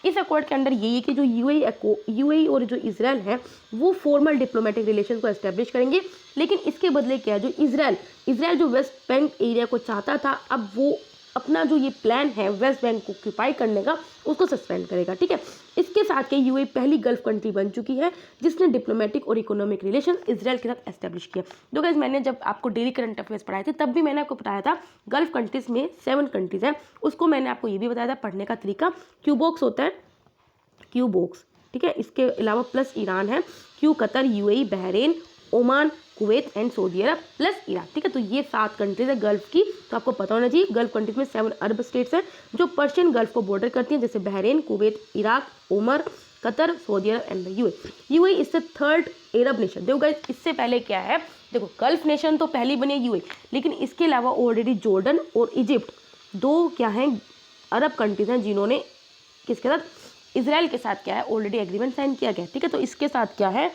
इस अकॉर्ड के अंदर यही है कि जो UAE और जो इसराइल है वो फॉर्मल डिप्लोमेटिक रिलेशन को एस्टेब्लिश करेंगे, लेकिन इसके बदले क्या है, जो इसराइल जो वेस्ट बैंक एरिया को चाहता था, अब वो अपना जो ये प्लान है वेस्ट बैंक को ऑक्यूपाई करने का उसको सस्पेंड करेगा, ठीक है। इसके साथ के UAE पहली गल्फ कंट्री बन चुकी है जिसने डिप्लोमेटिक और इकोनॉमिक रिलेशन इसराइल के साथ एस्टेब्लिश किया। तो गाइस मैंने जब आपको डेली करंट अफेयर्स पढ़ाए थे तब भी मैंने आपको बताया था गल्फ कंट्रीज में 7 कंट्रीज हैं, उसको मैंने आपको ये भी बताया था पढ़ने का तरीका, क्यूबॉक्स होता है, क्यूबॉक्स, ठीक है। इसके अलावा प्लस ईरान है, Q Qatar, UAE, Bahrain, Oman, Kuwait and Saudi Arab plus Iraq, ठीक है। तो ये 7 कंट्रीज है गल्फ की, तो आपको पता होना चाहिए। गल्फ कंट्रीज में 7 अरब स्टेट्स हैं जो पर्शियन गल्फ को बॉर्डर करती हैं, जैसे Bahrain, Kuwait, Iraq, Oman, Qatar, Saudi Arab and UAE इससे थर्ड अरब नेशन। देखो गाइस इससे पहले क्या है, देखो गल्फ नेशन तो पहली बनी है UAE, लेकिन इसके अलावा ऑलरेडी जॉर्डन और इजिप्ट 2 क्या हैं अरब कंट्रीज हैं जिन्होंने किसके साथ, इसराइल के साथ क्या है ऑलरेडी एग्रीमेंट साइन किया गया, ठीक है। तो इसके साथ क्या है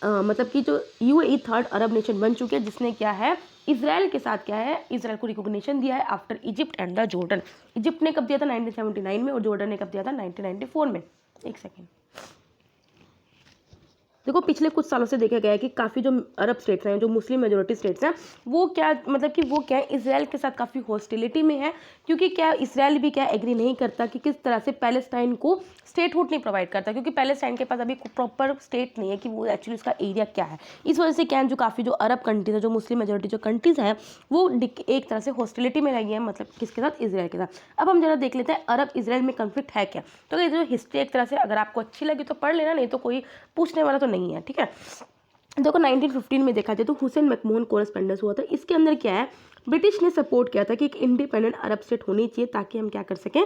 मतलब कि जो UAE थर्ड अरब नेशन बन चुके हैं जिसने क्या है इसराइल के साथ क्या है, इसराइल को रिकॉग्निशन दिया है after Egypt and the Jordan. Egypt ने कब दिया था 1979 में और जॉर्डन ने कब दिया था 1994 में। एक सेकेंड, देखो पिछले कुछ सालों से देखा गया है कि काफ़ी जो अरब स्टेट्स हैं, जो मुस्लिम मेजोरिटी स्टेट्स हैं, वो क्या मतलब कि वो क्या है इसराइल के साथ काफ़ी हॉस्टिलिटी में है, क्योंकि क्या इसराइल भी क्या एग्री नहीं करता कि किस तरह से पैलेस्टाइन को स्टेटहुड नहीं प्रोवाइड करता, क्योंकि पैलेस्टाइन के पास अभी प्रॉपर स्टेट नहीं है कि वो एक्चुअली उसका एरिया क्या है। इस वजह से क्या है जो काफ़ी जो अरब कंट्रीज है, जो मुस्लिम मेजोरिटी जो कंट्रीज़ हैं, वो एक तरह से हॉस्टिलिटी में रह गई है, मतलब किसके साथ, इसराइल के साथ। अब हम जरा देख लेते हैं अरब इसराइल में कन्फ्लिक्ट है क्या। तो ये जो हिस्ट्री एक तरह से अगर आपको अच्छी लगी तो पढ़ लेना, नहीं तो कोई पूछने वाला तो नहीं है, ठीक है। देखो 1915 में देखा जाए तो हुसैन मैकमोहन कोरेस्पेंडेंस हुआ था। इसके अंदर क्या है, ब्रिटिश ने सपोर्ट किया था कि एक इंडिपेंडेंट अरब स्टेट होनी चाहिए ताकि हम क्या कर सकें,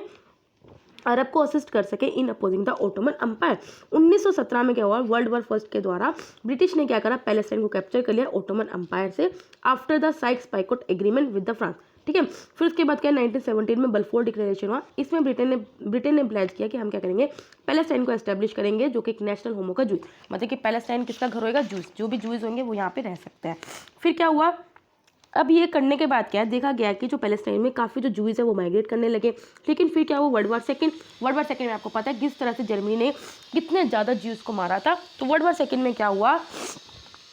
अरब को असिस्ट कर सके इन अपोजिंग द ओटोमन अम्पायर। 1917 में क्या हुआ, वर्ल्ड वॉर फर्स्ट के द्वारा ब्रिटिश ने क्या करा, पैलेस्टाइन को कैप्चर कर लिया ओटोमन अम्पायर से after the Sykes Picot agreement with the France. ठीक है, फिर उसके बाद क्या 1917 में बल्फोर डिक्लेरेशन हुआ। इसमें ब्रिटेन ने प्लेज किया कि हम क्या करेंगे, पैलेस्टाइन को एस्टेब्लिश करेंगे जो कि एक नेशनल होम होगा, जूस, मतलब कि पैलेस्टाइन किसका घर होगा, जूस, जो भी जूस होंगे वो यहाँ पे रह सकते हैं। फिर क्या हुआ, अब ये करने के बाद क्या है, देखा गया कि जो पैलेस्टाइन में काफ़ी जो जूस है वो माइग्रेट करने लगे। लेकिन फिर क्या हुआ, वर्ल्ड वार सेकेंड में आपको पता है किस तरह से जर्मनी ने कितने ज़्यादा जूस को मारा था। तो वर्ल्ड वार सेकेंड में क्या हुआ,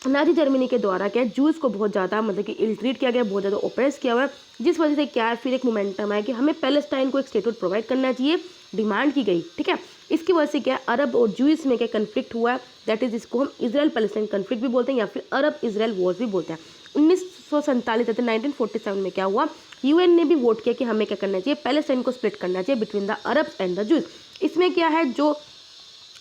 नाजी जर्मनी के द्वारा क्या जूस को बहुत ज़्यादा मतलब कि इल ट्रीट किया गया, बहुत ज़्यादा ओप्रेस किया हुआ है, जिस वजह से क्या है फिर एक मोमेंटम है कि हमें पैलेस्टाइन को एक स्टेटहुड प्रोवाइड करना चाहिए, डिमांड की गई। ठीक है, इसकी वजह से क्या अरब और जूस में क्या कन्फ्लिक्ट हुआ है, दैट इज इसको हम इजराइल पैलेस्टाइन कन्फ्लिक्ट भी बोलते हैं या फिर अरब इजराइल वॉर भी बोलते हैं। 1947 तथा 1947 में क्या हुआ, यूएन ने भी वोट किया कि हमें क्या करना चाहिए, पैलेस्टाइन को स्प्लिट करना चाहिए between the Arab and the juice. इसमें क्या है, जो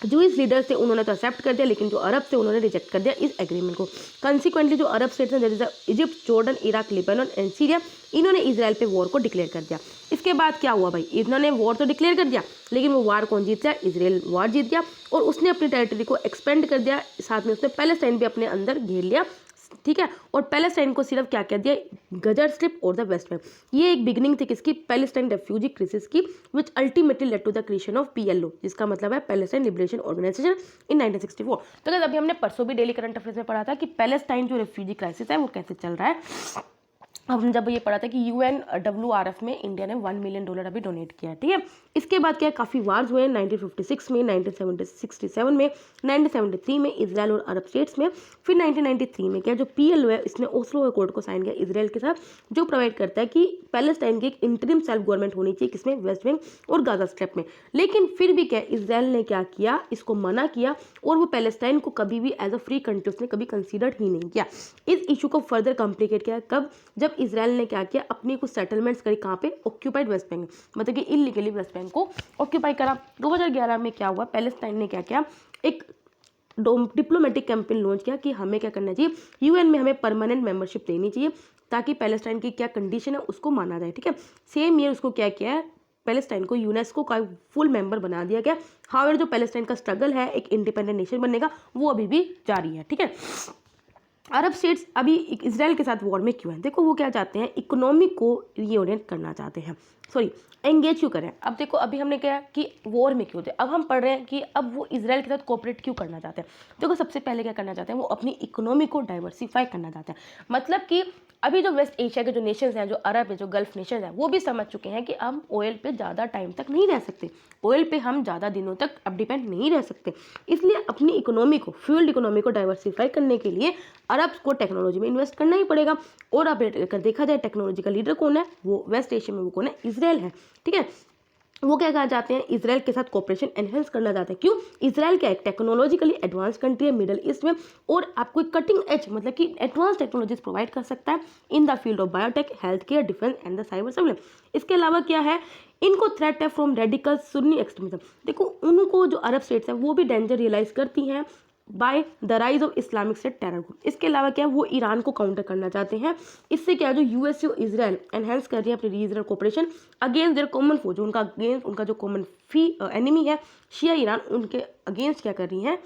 जूइश लीडर्स थे उन्होंने तो एक्सेप्ट कर दिया, लेकिन जो अरब थे उन्होंने रिजेक्ट कर दिया इस एग्रीमेंट को। कंसिक्वेंटली जो अरब स्टेट्स हैं जैसे Egypt, Jordan, Iraq, Lebanon and Syria, इन्होंने इजराइल पे वॉर को डिक्लेयर कर दिया। इसके बाद क्या हुआ भाई, इन्होंने वॉर तो डिक्लेयर कर दिया, लेकिन वो वार कौन जीत गया, इजराइल वार जीत गया और उसने अपनी टेरिटरी को एक्सपेंड कर दिया, साथ में उसने पैलेस्टाइन भी अपने अंदर घेर लिया। ठीक है, और पैलेस्टाइन को सिर्फ क्या कह दिया, गजर स्ट्रिप और द वेस्ट बैंक। ये एक बिगिनिंग थी किसकी, पैलेस्टाइन रेफ्यूजी क्राइसिस की, which ultimately led to the creation of PLO, जिसका मतलब है पैलेस्टाइन लिबरेशन ऑर्गेनाइजेशन इन 1964। तो अगर अभी हमने परसों भी डेली करंट अफेयर्स में पढ़ा था कि पैलेस्टाइन जो रेफ्यूजी क्राइसिस है वो कैसे चल रहा है। अब जब ये पढ़ा था कि UNWRF में इंडिया ने $1 मिलियन अभी डोनेट किया है। ठीक है, इसके बाद क्या काफ़ी वार्स हुए 1956 में, 1967 में, 1973 में इजराइल और अरब स्टेट्स में। फिर 1993 में क्या जो PLO है इसने ओस्लो अकॉर्ड को साइन किया इजराइल के साथ, जो प्रोवाइड करता है कि पैलेस्टाइन की एक इंटरिम सेल्फ गवर्नमेंट होनी चाहिए, किसमें, वेस्ट बैंक और गाजा स्ट्रिप में। लेकिन फिर भी क्या इजराइल ने क्या किया, इसको मना किया और वो पैलेस्टाइन को कभी भी एज अ फ्री कंट्री उसने कभी कंसीडर ही नहीं किया। इस इशू को फर्दर कॉम्प्लिकेट किया कब, जब इजराइल ने क्या किया, अपनी कुछ सेटलमेंट्स करी कहाँ पे, ऑक्यूपाइड वेस्ट बैंक, मतलब कि इलीगली वेस्ट बैंक को ऑक्यूपाई करा। 2011 में क्या हुआ, पैलेस्टाइन ने क्या किया, एक डिप्लोमेटिक कैंपेन लॉन्च किया कि हमें क्या करना चाहिए, यूएन में हमें परमानेंट मेंबरशिप देनी चाहिए ताकि पैलेस्टाइन की क्या कंडीशन है उसको माना जाए। ठीक है, सेम ईयर उसको क्या किया है, पैलेस्टाइन को यूनेस्को का फुल मेंबर बना दिया गया। हाउएवर जो पैलेस्टाइन का स्ट्रगल है एक इंडिपेंडेंट नेशन बनने का, वो अभी भी जारी है। ठीक है, अरब स्टेट्स अभी इजराइल के साथ वॉर में क्यों है, देखो वो क्या चाहते हैं, इकोनॉमी को रीओरिएंट करना चाहते हैं, सॉरी एंगेज क्यों करें। अब देखो अभी हमने क्या कि वॉर में क्यों थे, अब हम पढ़ रहे हैं कि अब वो इजराइल के साथ कोऑपरेट क्यों करना चाहते हैं। देखो सबसे पहले क्या करना चाहते हैं, वो अपनी इकोनॉमी को डाइवर्सिफाई करना चाहते हैं। मतलब कि अभी जो वेस्ट एशिया के जो नेशंस हैं, जो अरब है, जो गल्फ नेशंस हैं, वो भी समझ चुके हैं कि हम ऑयल पे ज़्यादा टाइम तक नहीं रह सकते, ऑयल पे हम ज़्यादा दिनों तक अब डिपेंड नहीं रह सकते। इसलिए अपनी इकोनॉमी को, फ्यूल्ड इकोनॉमी को डाइवर्सिफाई करने के लिए अरब को टेक्नोलॉजी में इन्वेस्ट करना ही पड़ेगा। और अब अगर देखा जाए टेक्नोलॉजी का लीडर कौन है, वो वेस्ट एशिया में वो कौन है, इजराइल है। ठीक है, वो क्या कहा जाते हैं, इजराइल के साथ कोऑपरेशन एनहेंस करना चाहते हैं। क्यों, इजराइल क्या एक टेक्नोलॉजिकली एडवांस कंट्री है मिडल ईस्ट में, और आपको एक कटिंग एज मतलब कि एडवांस टेक्नोलॉजीज प्रोवाइड कर सकता है in the field of biotech, health care, defence and the cyber surveillance. इसके अलावा क्या है, इनको थ्रेट है फ्रॉम रेडिकल सुन्नी एक्सट्रीमिज्म। देखो उनको जो अरब स्टेट्स हैं वो भी डेंजर रियलाइज करती हैं by the rise of Islamic state terror group. इसके अलावा क्या वो ईरान को काउंटर करना चाहते हैं। इससे क्या जो यूएस और इजराइल एनहेंस कर रही है अपनी regional cooperation against their common foe, जो उनका जो कॉमन एनिमी है शिया ईरान, उनके अगेंस्ट क्या कर रही हैं,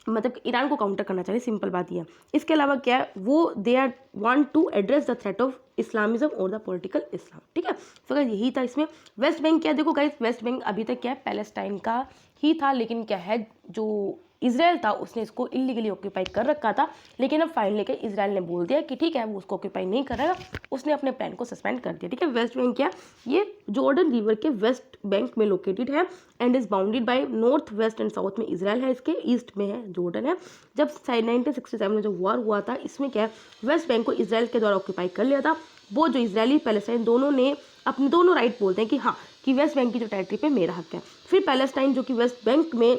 मतलब ईरान को काउंटर करना चाहिए, सिंपल बात यह है। इसके अलावा क्या है, वो they are want to address the threat of Islamism और द पॉलिटिकल इस्लाम। ठीक है, तो यही था इसमें। वेस्ट बैंक क्या, देखो गाइस वेस्ट बैंक अभी तक क्या है, पैलेस्टाइन का ही था, लेकिन क्या है जो इजराइल था उसने इसको इलीगली ऑक्यूपाई कर रखा था। लेकिन अब फाइनली के इजराइल ने बोल दिया कि ठीक है वो उसको ऑक्यूपाई नहीं करेगा, उसने अपने प्लान को सस्पेंड कर दिया। ठीक है, वेस्ट बैंक क्या, ये जॉर्डन रिवर के वेस्ट बैंक में लोकेटेड है and is bounded by north west and south में इजराइल है, इसके ईस्ट में है जॉर्डन है। जब 1967 में जो वॉर हुआ था इसमें क्या है, वेस्ट बैंक को इजराइल के द्वारा ऑक्यूपाई कर लिया था। वो जो इजरायली पैलेस्टाइन दोनों ने अपने दोनों राइट बोलते हैं कि हाँ कि वेस्ट बैंक की जो टेरिटरी पे मेरा हक है। फिर पैलेस्टाइन जो कि वेस्ट बैंक में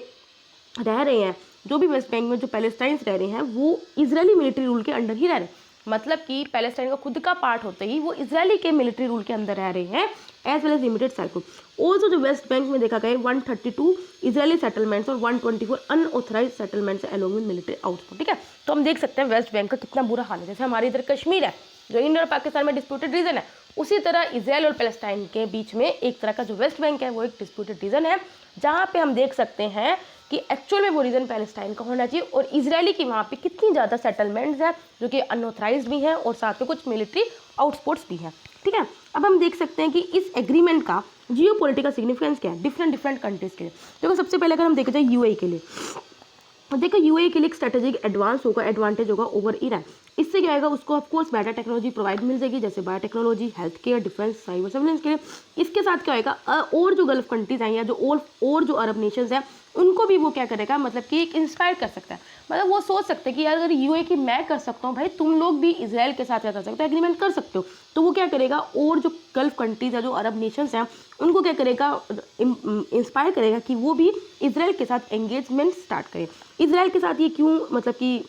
रह रहे हैं, जो भी वेस्ट बैंक में जो पैलेस्टाइंस रह रहे हैं वो इजरायली मिलिट्री रूल के अंडर ही रह रहे हैं। मतलब कि पैलेस्टाइन का खुद का पार्ट होते ही वो इजरायली के मिलिट्री रूल के अंदर रह रहे हैं as well as limited self rule. Also जो वेस्ट बैंक में देखा गया 132 इजरायली सेटलमेंट्स और 124 unauthorised settlements along with military output. ठीक है, तो हम देख सकते हैं वेस्ट बैंक का कितना बुरा हाल है। जैसे हमारे इधर कश्मीर है, जो इंडिया और पाकिस्तान में डिस्प्यूटेड रीजन है, उसी तरह इजराइल और पैलेस्टाइन के बीच में एक तरह का जो वेस्ट बैंक है वो एक डिस्प्यूटेड रीजन है, जहाँ पे हम देख सकते हैं कि एक्चुअल में वो रीजन पैलेस्टाइन का होना चाहिए और इजरायली की वहाँ पे कितनी ज़्यादा सेटलमेंट्स हैं जो कि अनऑथराइज्ड भी हैं और साथ में कुछ मिलिट्री आउटपोर्ट्स भी हैं। ठीक है, अब हम देख सकते हैं कि इस एग्रीमेंट का जियो पॉलिटिकल सिग्निफिकेंस क्या है डिफरेंट कंट्रीज के लिए। देखो सबसे पहले अगर हम देखा जाए यूएई के लिए, देखो यूएई के लिए एक स्ट्रेटेजिक एडवांटेज होगा ओवर ईरान। इससे क्या आएगा, उसको ऑफकोर्स बेटर टेक्नोलॉजी प्रोवाइड मिल जाएगी, जैसे biotechnology, health care, defence, cyber surveillance के लिए। इसके साथ क्या होएगा, और जो गल्फ कंट्रीज हैं या जो और जो अरब नेशंस हैं उनको भी वो क्या करेगा, मतलब कि एक इंस्पायर कर सकता है। मतलब वो सोच सकते हैं कि यार अगर यूएई की मैं कर सकता हूँ, भाई तुम लोग भी इजराइल के साथ क्या कर सकते हो, एग्रीमेंट कर सकते हो। तो वो क्या करेगा, और जो गल्फ कंट्रीज है, जो अरब नेशंस हैं, उनको क्या करेगा, इंस्पायर करेगा कि वो भी इजराइल के साथ एंगेजमेंट स्टार्ट करें। इजराइल के साथ ये क्यों मतलब कि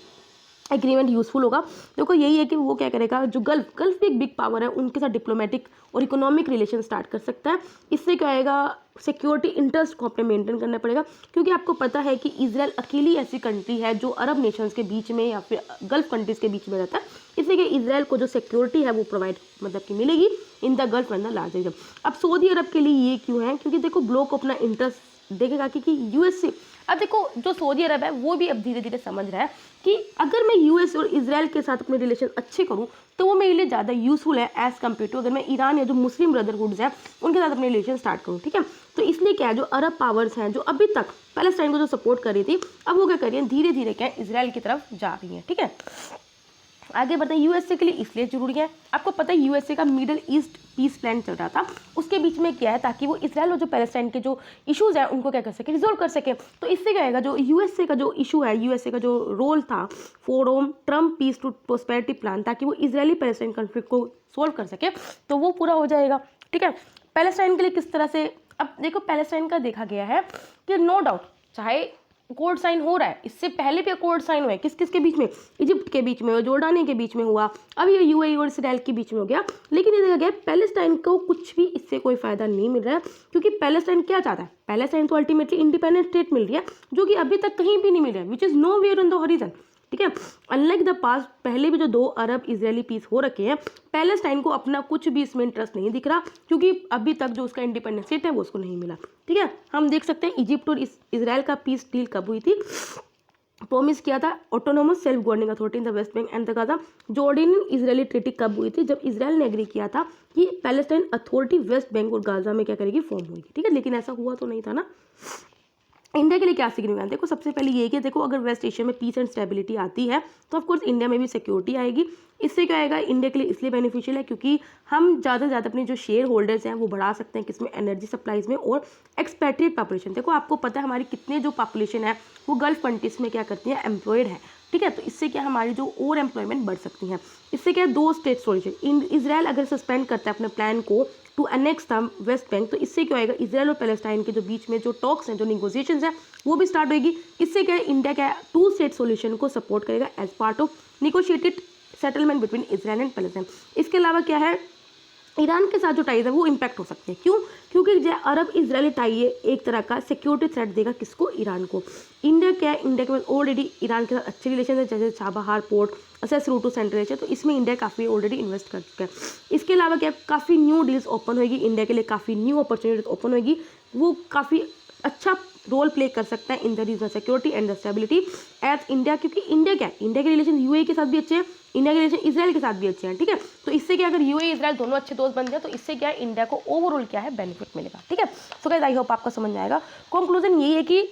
एग्रीमेंट यूजफुल होगा, देखो यही है कि वो क्या करेगा, जो गल्फ भी एक बिग पावर है, उनके साथ डिप्लोमेटिक और इकोनॉमिक रिलेशन स्टार्ट कर सकता है। इससे क्या आएगा, सिक्योरिटी इंटरेस्ट को अपने मेंटेन करना पड़ेगा, क्योंकि आपको पता है कि इजराइल अकेली ऐसी कंट्री है जो अरब नेशंस के बीच में या फिर गल्फ कंट्रीज के बीच में रहता है। इससे कि इजराइल को जो सिक्योरिटी है वो प्रोवाइड मतलब कि मिलेगी in the gulf and the large region. अब सऊदी अरब के लिए ये क्यों है, क्योंकि देखो ब्लॉक अपना इंटरेस्ट देखेगा कि यूएसए, अब देखो जो सऊदी अरब है वो भी अब धीरे धीरे समझ रहा है कि अगर मैं यूएस और इजराइल के साथ अपने रिलेशन अच्छे करूं तो वो मेरे लिए ज़्यादा यूजफुल है एज कम्पेयर टू अगर मैं ईरान या जो मुस्लिम ब्रदरहुड्स हैं उनके साथ अपने रिलेशन स्टार्ट करूं। ठीक है, तो इसलिए क्या है, जो अरब पावर्स हैं जो अभी तक पैलेस्टाइन को जो सपोर्ट कर रही थी, अब वो क्या कर रही है, धीरे धीरे क्या है, इजराइल की तरफ जा रही है। ठीक है, आगे बढ़ते हैं। यूएसए के लिए इसलिए जरूरी है, आपको पता है यूएसए का मिडिल ईस्ट पीस प्लान चल रहा था, उसके बीच में क्या है, ताकि वो इजराइल और जो पैलेस्टाइन के जो इश्यूज हैं उनको क्या कर सके, रिजोल्व कर सके। तो इससे क्या आएगा, जो यूएसए का जो इशू है, यूएसए का जो रोल था forum Trump peace to prosperity plan, ताकि वो इजरायली पैलेस्टाइन कॉन्फ्लिक्ट को सोल्व कर सके, तो वो पूरा हो जाएगा। ठीक है, पैलेस्टाइन के लिए किस तरह से, अब देखो पैलेस्टाइन का देखा गया है कि नो डाउट चाहे अकॉर्ड साइन हो रहा है, इससे पहले भी अकॉर्ड साइन हुए, किस किस के बीच में, इजिप्ट के बीच में, जॉर्डानिया के बीच में हुआ, अब ये यूएई और इसराइल के बीच में हो गया। लेकिन ये देखा गया पैलेस्टाइन को कुछ भी इससे कोई फायदा नहीं मिल रहा है, क्योंकि पैलेस्टाइन क्या चाहता है, पैलेस्टाइन तो अल्टीमेटली इंडिपेंडेंट स्टेट मिल रही है जो कि अभी तक कहीं भी नहीं मिल रहा है, which is nowhere on the horizon. ठीक है, अनलाइक द पास्ट, पहले भी जो 2 अरब इजरायली पीस हो रखे हैं, पैलेस्टाइन को अपना कुछ भी इसमें इंटरेस्ट नहीं दिख रहा, क्योंकि अभी तक जो उसका इंडिपेंडेंट स्टेट है वो उसको नहीं मिला। ठीक है, हम देख सकते हैं इजिप्ट और इजराइल का पीस डील कब हुई थी, प्रॉमिस किया था autonomous self governing authority in the West bank and कहा था जॉर्डनियन इजरायली ट्रीटी कब हुई थी, जब इजराइल ने एग्री किया था कि पैलेस्टाइन अथॉरिटी वेस्ट बैंक और गाजा में क्या करेगी, फॉर्म होगी। ठीक है, लेकिन ऐसा हुआ तो नहीं था ना। इंडिया के लिए क्या सिग्निफिकेंस, देखो सबसे पहले ये कि देखो अगर वेस्ट एशिया में पीस एंड स्टेबिलिटी आती है तो ऑफकोर्स इंडिया में भी सिक्योरिटी आएगी। इससे क्या आएगा, इंडिया के लिए इसलिए बेनिफिशियल है क्योंकि हम ज़्यादा से ज़्यादा अपने जो शेयर होल्डर्स हैं वो बढ़ा सकते हैं, किसमें, एनर्जी सप्लाईज में और एक्सपेट्रिएट पॉपुलेशन। देखो आपको पता है हमारी कितने जो पॉपुलेशन है वो गल्फ कंट्रीज में क्या करती है, एम्प्लॉयड है। ठीक है, तो इससे क्या हमारी जो और एम्प्लॉयमेंट बढ़ सकती है। इससे क्या है, 2 स्टेट सॉल्यूशन, इजराइल अगर सस्पेंड करता है अपने प्लान को to annex the West Bank, तो इससे क्या होएगा, इजराइल और पैलेस्टाइन के जो बीच में जो टॉक्स हैं, जो निगोशिएशंस हैं वो भी स्टार्ट होगी। इससे क्या है, इंडिया क्या है, 2 स्टेट सॉल्यूशन को सपोर्ट करेगा as part of negotiated settlement between Israel and Palestine. इसके अलावा क्या है, ईरान के साथ जो टाइज है वो इम्पैक्ट हो सकते हैं, क्यों, क्योंकि जो अरब इजरायली टाई है एक तरह का सिक्योरिटी थ्रेट देगा किसको, ईरान को। इंडिया क्या है, इंडिया के पास ऑलरेडी ईरान के साथ अच्छे रिलेशन है, जैसे Chabahar port, access route to Central Asia, तो इसमें इंडिया काफ़ी ऑलरेडी इन्वेस्ट कर चुका है। इसके अलावा क्या, काफ़ी न्यू डील्स ओपन होगी इंडिया के लिए, काफ़ी न्यू अपॉर्चुनिटीज ओपन होगी, वो काफ़ी अच्छा रोल प्ले कर सकता है in the regional security and the stability as India, क्योंकि इंडिया क्या है, इंडिया के रिलेशन यूएई के साथ भी अच्छे हैं, इंडिया के रिलेशन इजराइल के साथ भी अच्छे हैं। ठीक है, तो इससे क्या, अगर यूएई इजराइल दोनों अच्छे दोस्त बन जाए तो इससे क्या है, इंडिया को ओवरऑल क्या है, बेनिफिट मिलेगा। ठीक है, सो गाइस आई होप आपको समझ में आएगा। कंक्लूजन यही है कि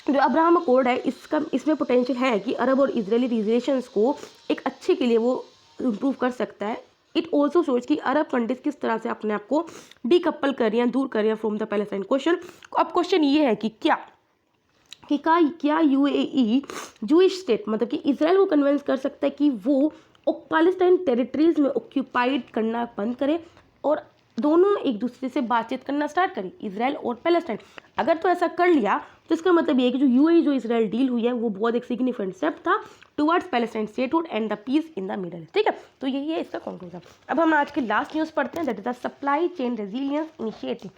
जो अब्राहम अकॉर्ड है इसमें पोटेंशियल है कि अरब और इजरायली रिलेशंस को एक अच्छे के लिए वो इम्प्रूव कर सकता है। इट ऑल्सो शोज कि अरब कंट्रीज किस तरह से अपने आप को डीकपल कर रही हैं, दूर कर रही हैं फ्रॉम द पैलेस्टाइन क्वेश्चन। अब क्वेश्चन ये है कि क्या यूएई जूइश स्टेट मतलब कि इजराइल को कन्विंस कर सकता है कि वो पैलेस्टाइन टेरिटरीज में ऑक्यूपाइड करना बंद करे और दोनों एक दूसरे से बातचीत करना स्टार्ट करें, इजराइल और पैलेस्टाइन। अगर तो ऐसा कर लिया तो इसका मतलब ये है कि जो यूएई जो इजराइल डील हुई है वो बहुत एक सिग्निफिकेंट स्टेप था towards Palestine statehood and the peace in the middle. ठीक है, तो यही है इसका कंक्लूजन। अब हम आज की लास्ट न्यूज़ पढ़ते हैं, that is the supply chain resilience initiative.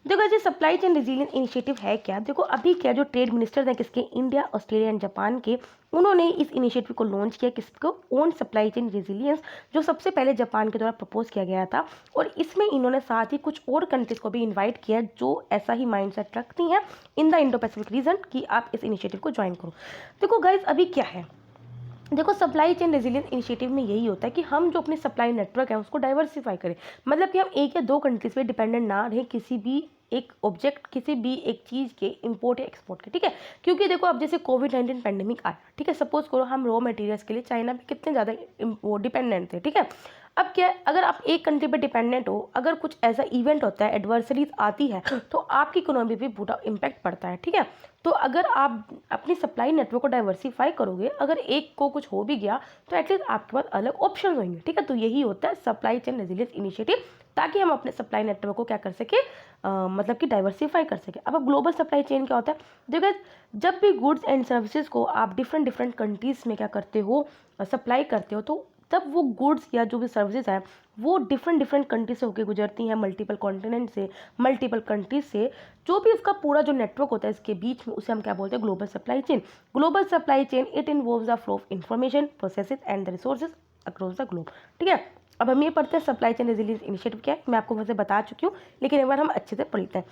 देखो ये सप्लाई चेन रेजिलियंस इनिशिएटिव है क्या, देखो अभी क्या जो ट्रेड मिनिस्टर्स हैं किसके, इंडिया, ऑस्ट्रेलिया एंड जापान के, उन्होंने इस इनिशिएटिव को लॉन्च किया, किसको, ओन सप्लाई चेन रेजिलियंस, जो सबसे पहले जापान के द्वारा प्रपोज किया गया था। और इसमें इन्होंने साथ ही कुछ और कंट्रीज को भी इन्वाइट किया जो ऐसा ही माइंडसेट रखती हैं in the Indo Pacific reason कि आप इस इनिशिएटिव को ज्वाइन करो। देखो गाइज अभी क्या है, देखो सप्लाई चेन रेजिलियंस इनिशिएटिव में यही होता है कि हम जो अपने सप्लाई नेटवर्क है उसको डाइवर्सिफाई करें, मतलब कि हम एक या दो कंट्रीज पे डिपेंडेंट ना रहें किसी भी एक ऑब्जेक्ट, किसी भी एक चीज़ के इंपोर्ट या एक्सपोर्ट के, ठीक है। क्योंकि देखो अब जैसे कोविड-19 पैंडेमिक आया, ठीक है, सपोज करो हम रॉ मटेरियल्स के लिए चाइना पे कितने ज़्यादा वो डिपेंडेंट थे, ठीक है। अब क्या है, अगर आप एक कंट्री पे डिपेंडेंट हो, अगर कुछ ऐसा इवेंट होता है, एडवर्सरीज आती है, तो आपकी इकोनॉमी पे बुरा इम्पैक्ट पड़ता है, ठीक है। तो अगर आप अपनी सप्लाई नेटवर्क को डाइवर्सिफाई करोगे, अगर एक को कुछ हो भी गया तो एटलीस्ट आपके पास अलग ऑप्शन होंगे, ठीक है। तो यही होता है सप्लाई चेन रेजिलियंस इनिशिएटिव, ताकि हम अपने सप्लाई नेटवर्क को क्या कर सके, मतलब कि डाइवर्सिफाई कर सके। अब ग्लोबल सप्लाई चेन क्या होता है, देखो जब भी गुड्स एंड सर्विसेज को आप डिफरेंट डिफरेंट कंट्रीज में क्या करते हो, सप्लाई करते हो, तो तब वो गुड्स या जो भी सर्विसेज हैं वो डिफरेंट डिफरेंट कंट्री से होकर गुजरती हैं, मल्टीपल कॉन्टिनेंट से, मल्टीपल कंट्रीज से, जो भी उसका पूरा जो नेटवर्क होता है इसके बीच में, उसे हम क्या बोलते हैं, global supply chain. Global supply chain it involves the flow of information, processes and the resources across the globe, ठीक है। अब हम ये पढ़ते हैं सप्लाई चेन रेजिलियंस इनिशिएटिव क्या है, मैं आपको वैसे बता चुकी हूँ, लेकिन एक बार हम अच्छे से पढ़ते हैं।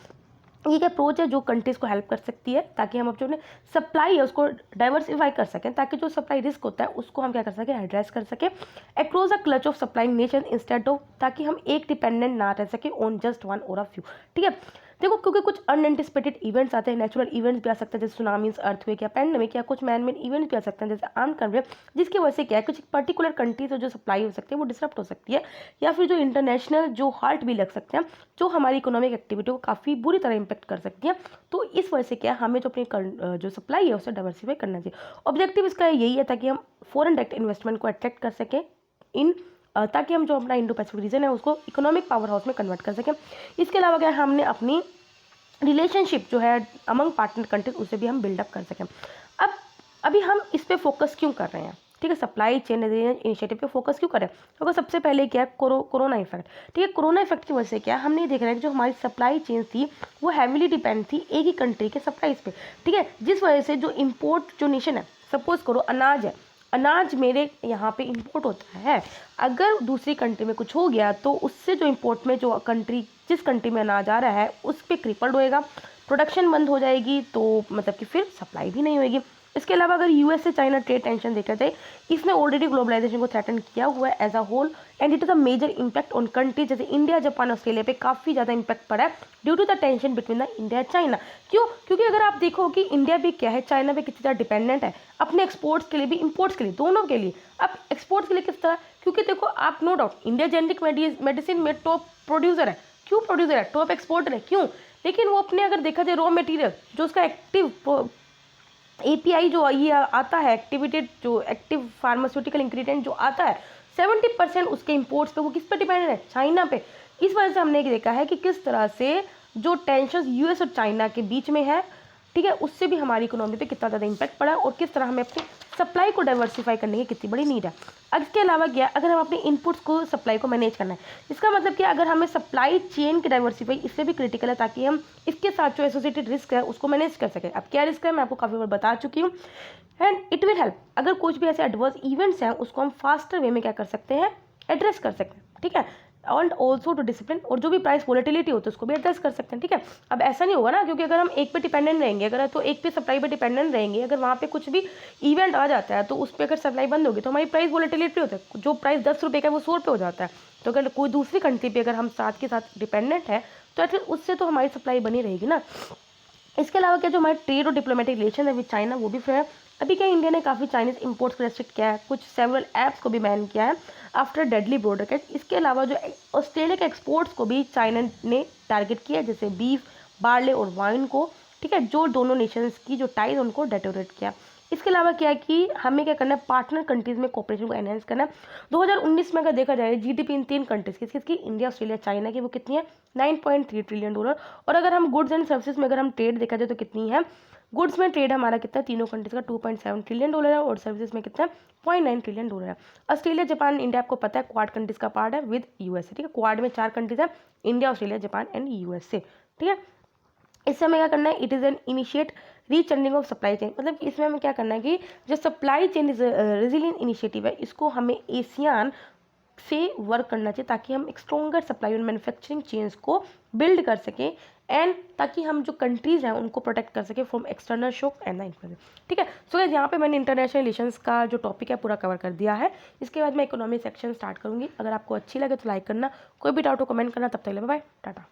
ये एक अप्रोच है जो कंट्रीज को हेल्प कर सकती है ताकि हम अपने सप्लाई है उसको डाइवर्सिफाई कर सकें, ताकि जो सप्लाई रिस्क होता है उसको हम क्या कर सकें, एड्रेस कर सकें across the clutch of supplying nation instead of, ताकि हम एक डिपेंडेंट ना रह सके ऑन जस्ट वन और अ फ्यू, ठीक है। देखो क्योंकि कुछ अनएंटिसिपेटेड इवेंट्स आते हैं, नेचुरल इवेंट्स भी आ सकते हैं जैसे सुनामीज, अर्थक्वेक या पैंडेमिक, या कुछ मैन मेड इवेंट्स भी आ सकते हैं जैसे आर्म कॉन्फ्लिक्ट, जिसकी वजह से क्या है कुछ पर्टिकुलर कंट्री से जो सप्लाई हो सकती है वो डिसरप्ट हो सकती है, या फिर जो इंटरनेशनल जो हार्ट भी लग सकते हैं, जो हमारी इकोनॉमिक एक्टिविटी को काफ़ी बुरी तरह इंपैक्ट कर सकती हैं। तो इस वजह से क्या है हमें जो अपनी जो सप्लाई है उसे डाइवर्सिफाई करना चाहिए। ऑब्जेक्टिव इसका यही है ताकि हम फॉरेन डायरेक्ट इन्वेस्टमेंट को अट्रैक्ट कर सकें इन ताकि हम जो अपना इंडो पैसिफिक रीजन है उसको इकोनॉमिक पावर हाउस में कन्वर्ट कर सकें। इसके अलावा क्या है हमने अपनी रिलेशनशिप जो है अमंग पार्टनर कंट्रीज उसे भी हम बिल्डअप कर सकें। अब अभी हम इस पे फोकस क्यों कर रहे हैं, ठीक है, सप्लाई चेन इनिशिएटिव पे फोकस क्यों करें, क्योंकि सबसे पहले क्या है कोरोना इफेक्ट, ठीक है। कोरोना इफेक्ट की वजह से क्या हमने देख रहे हैं कि जो हमारी सप्लाई चेन थी वो हैविली डिपेंड थी एक ही कंट्री के सप्लाईज पे, ठीक है, जिस वजह से जो इम्पोर्ट जो नेशन है, सपोज करो अनाज है, अनाज मेरे यहाँ पे इंपोर्ट होता है, अगर दूसरी कंट्री में कुछ हो गया तो उससे जो इंपोर्ट में जो कंट्री जिस कंट्री में अनाज आ रहा है उस पर क्रिपल्ड होएगा, प्रोडक्शन बंद हो जाएगी, तो मतलब कि फिर सप्लाई भी नहीं होएगी। इसके अलावा अगर यूएस से चाइना ट्रेड टेंशन देखा जाए, इसने ऑलरेडी ग्लोबलाइजेशन को थ्रेटन किया हुआ है as a whole, and it is a major impact on countries जैसे इंडिया, जापान, ऑस्ट्रेलिया पे काफ़ी ज़्यादा इंपैक्ट पड़ा है due to the tension between the India and China. क्यों, क्योंकि अगर आप देखो कि इंडिया भी क्या है चाइना पे कितनी ज़्यादा डिपेंडेंट है अपने एक्सपोर्ट्स के लिए भी, इंपोर्ट्स के लिए, दोनों के लिए। अब एक्सपोर्ट्स के लिए किस तरह, क्योंकि देखो आप no doubt India generic medicine में टॉप प्रोड्यूसर है, क्यों प्रोड्यूसर है, टॉप एक्सपोर्टर है, क्यों, लेकिन वो अपने अगर देखा जाए रॉ मटेरियल जो उसका एक्टिव एपीआई जो ये आता है, एक्टिवेटेड जो एक्टिव फार्मास्यूटिकल इंग्रेडिएंट जो आता है 70% उसके इंपोर्ट्स पे वो किस पे डिपेंडेंट है, चाइना पे। इस वजह से हमने देखा है कि किस तरह से जो टेंशन यूएस और चाइना के बीच में है, ठीक है, उससे भी हमारी इकोनॉमी पे कितना ज़्यादा इंपैक्ट पड़ा है और किस तरह हमें अपनी सप्लाई को डाइवर्सिफाई करने की कितनी बड़ी नीड है। अब इसके अलावा क्या, अगर हम अपने इनपुट्स को सप्लाई को मैनेज करना है, इसका मतलब कि अगर हमें सप्लाई चेन की डाइवर्सिफाई इससे भी क्रिटिकल है ताकि हम इसके साथ जो एसोसिएटेड रिस्क है उसको मैनेज कर सकें। अब क्या रिस्क है मैं आपको काफ़ी बार बता चुकी हूँ, एंड इट विल हेल्प, अगर कुछ भी ऐसे एडवर्स इवेंट्स हैं उसको हम फास्टर वे में क्या कर सकते हैं, एड्रेस कर सकते हैं, ठीक है, एंड ऑल्सो टू डिसिप्लिन, और जो भी प्राइस वोलेटिलिटी होती है उसको भी एड्रेस कर सकते हैं, ठीक है। अब ऐसा नहीं होगा ना, क्योंकि अगर हम एक पे डिपेंडेंट रहेंगे, अगर तो एक पे सप्लाई पे डिपेंडेंट रहेंगे, अगर वहाँ पे कुछ भी इवेंट आ जाता है तो उस पर अगर सप्लाई बंद होगी तो हमारी प्राइस वोलेटिलिटी होता है, जो प्राइस 10 रुपये का है वो 100 रुपये हो जाता है। तो अगर कोई दूसरी कंट्री पर अगर हम साथ के साथ डिपेंडेंट है तो एटलीस्ट उससे तो हमारी सप्लाई बनी रहेगी ना। इसके अलावा क्या जो हमारे ट्रेड और डिप्लोमेटिक रिलेशन है विद चाइना वो भी है। अभी क्या इंडिया ने काफ़ी चाइनीज इंपोर्ट्स को रेस्ट्रिक्ट किया है, कुछ सेवरल ऐप्स को भी बैन किया है आफ्टर डेडली बॉर्डर कैच। इसके अलावा जो ऑस्ट्रेलिया के एक्सपोर्ट्स को भी चाइना ने टारगेट किया, जैसे बीफ, बार्ले और वाइन को, ठीक है, जो दोनों नेशंस की जो टाइज उनको डेटोरेट किया। इसके अलावा क्या है कि हमें क्या करना है, पार्टनर कंट्रीज में कोऑपरेशन को एनहेंस करना है। 2019 में अगर देखा जाए जीडीपी इन 3 कंट्रीज किसकी, इंडिया, ऑस्ट्रेलिया, चाइना की, वो कितनी है, $9.3 ट्रिलियन। और अगर हम गुड्स एंड सर्विसेज में अगर हम ट्रेड देखा जाए तो कितनी है, गुड्स में ट्रेड हमारा कितना है, तीनों कंट्रीज का $2.7 ट्रिलियन है, और सर्विसेज में कितना है, $0.9 ट्रिलियन है। ऑस्ट्रेलिया, जापान, इंडिया आपको पता है क्वाड कंट्रीज का पार्ट है विद यूएसए, ठीक है, क्वाड में 4 कंट्रीज है, India, Australia, Japan and USA. ठीक है। इससे हमें क्या करना है, it is an initiate rechanging of supply chain, मतलब कि इसमें हमें क्या करना है कि जो सप्लाई चेन रेजिलियंट इनिशिएटिव है, इसको हमें एशियान से वर्क करना चाहिए ताकि हम एक स्ट्रॉन्गर सप्लाई और मैन्युफैक्चरिंग चेन्स को बिल्ड कर सकें, एंड ताकि हम जो कंट्रीज़ हैं उनको प्रोटेक्ट कर सकें from external shock and the internal. ठीक है। सो गाइस यहाँ पे मैंने इंटरनेशनल रिलेशंस का जो टॉपिक है पूरा कवर कर दिया है। इसके बाद मैं इकोनॉमी सेक्शन स्टार्ट करूँगी। अगर आपको अच्छी लगे तो लाइक करना, कोई भी डाउट हो कमेंट करना। तब तक ले बाय बाय, टाटा।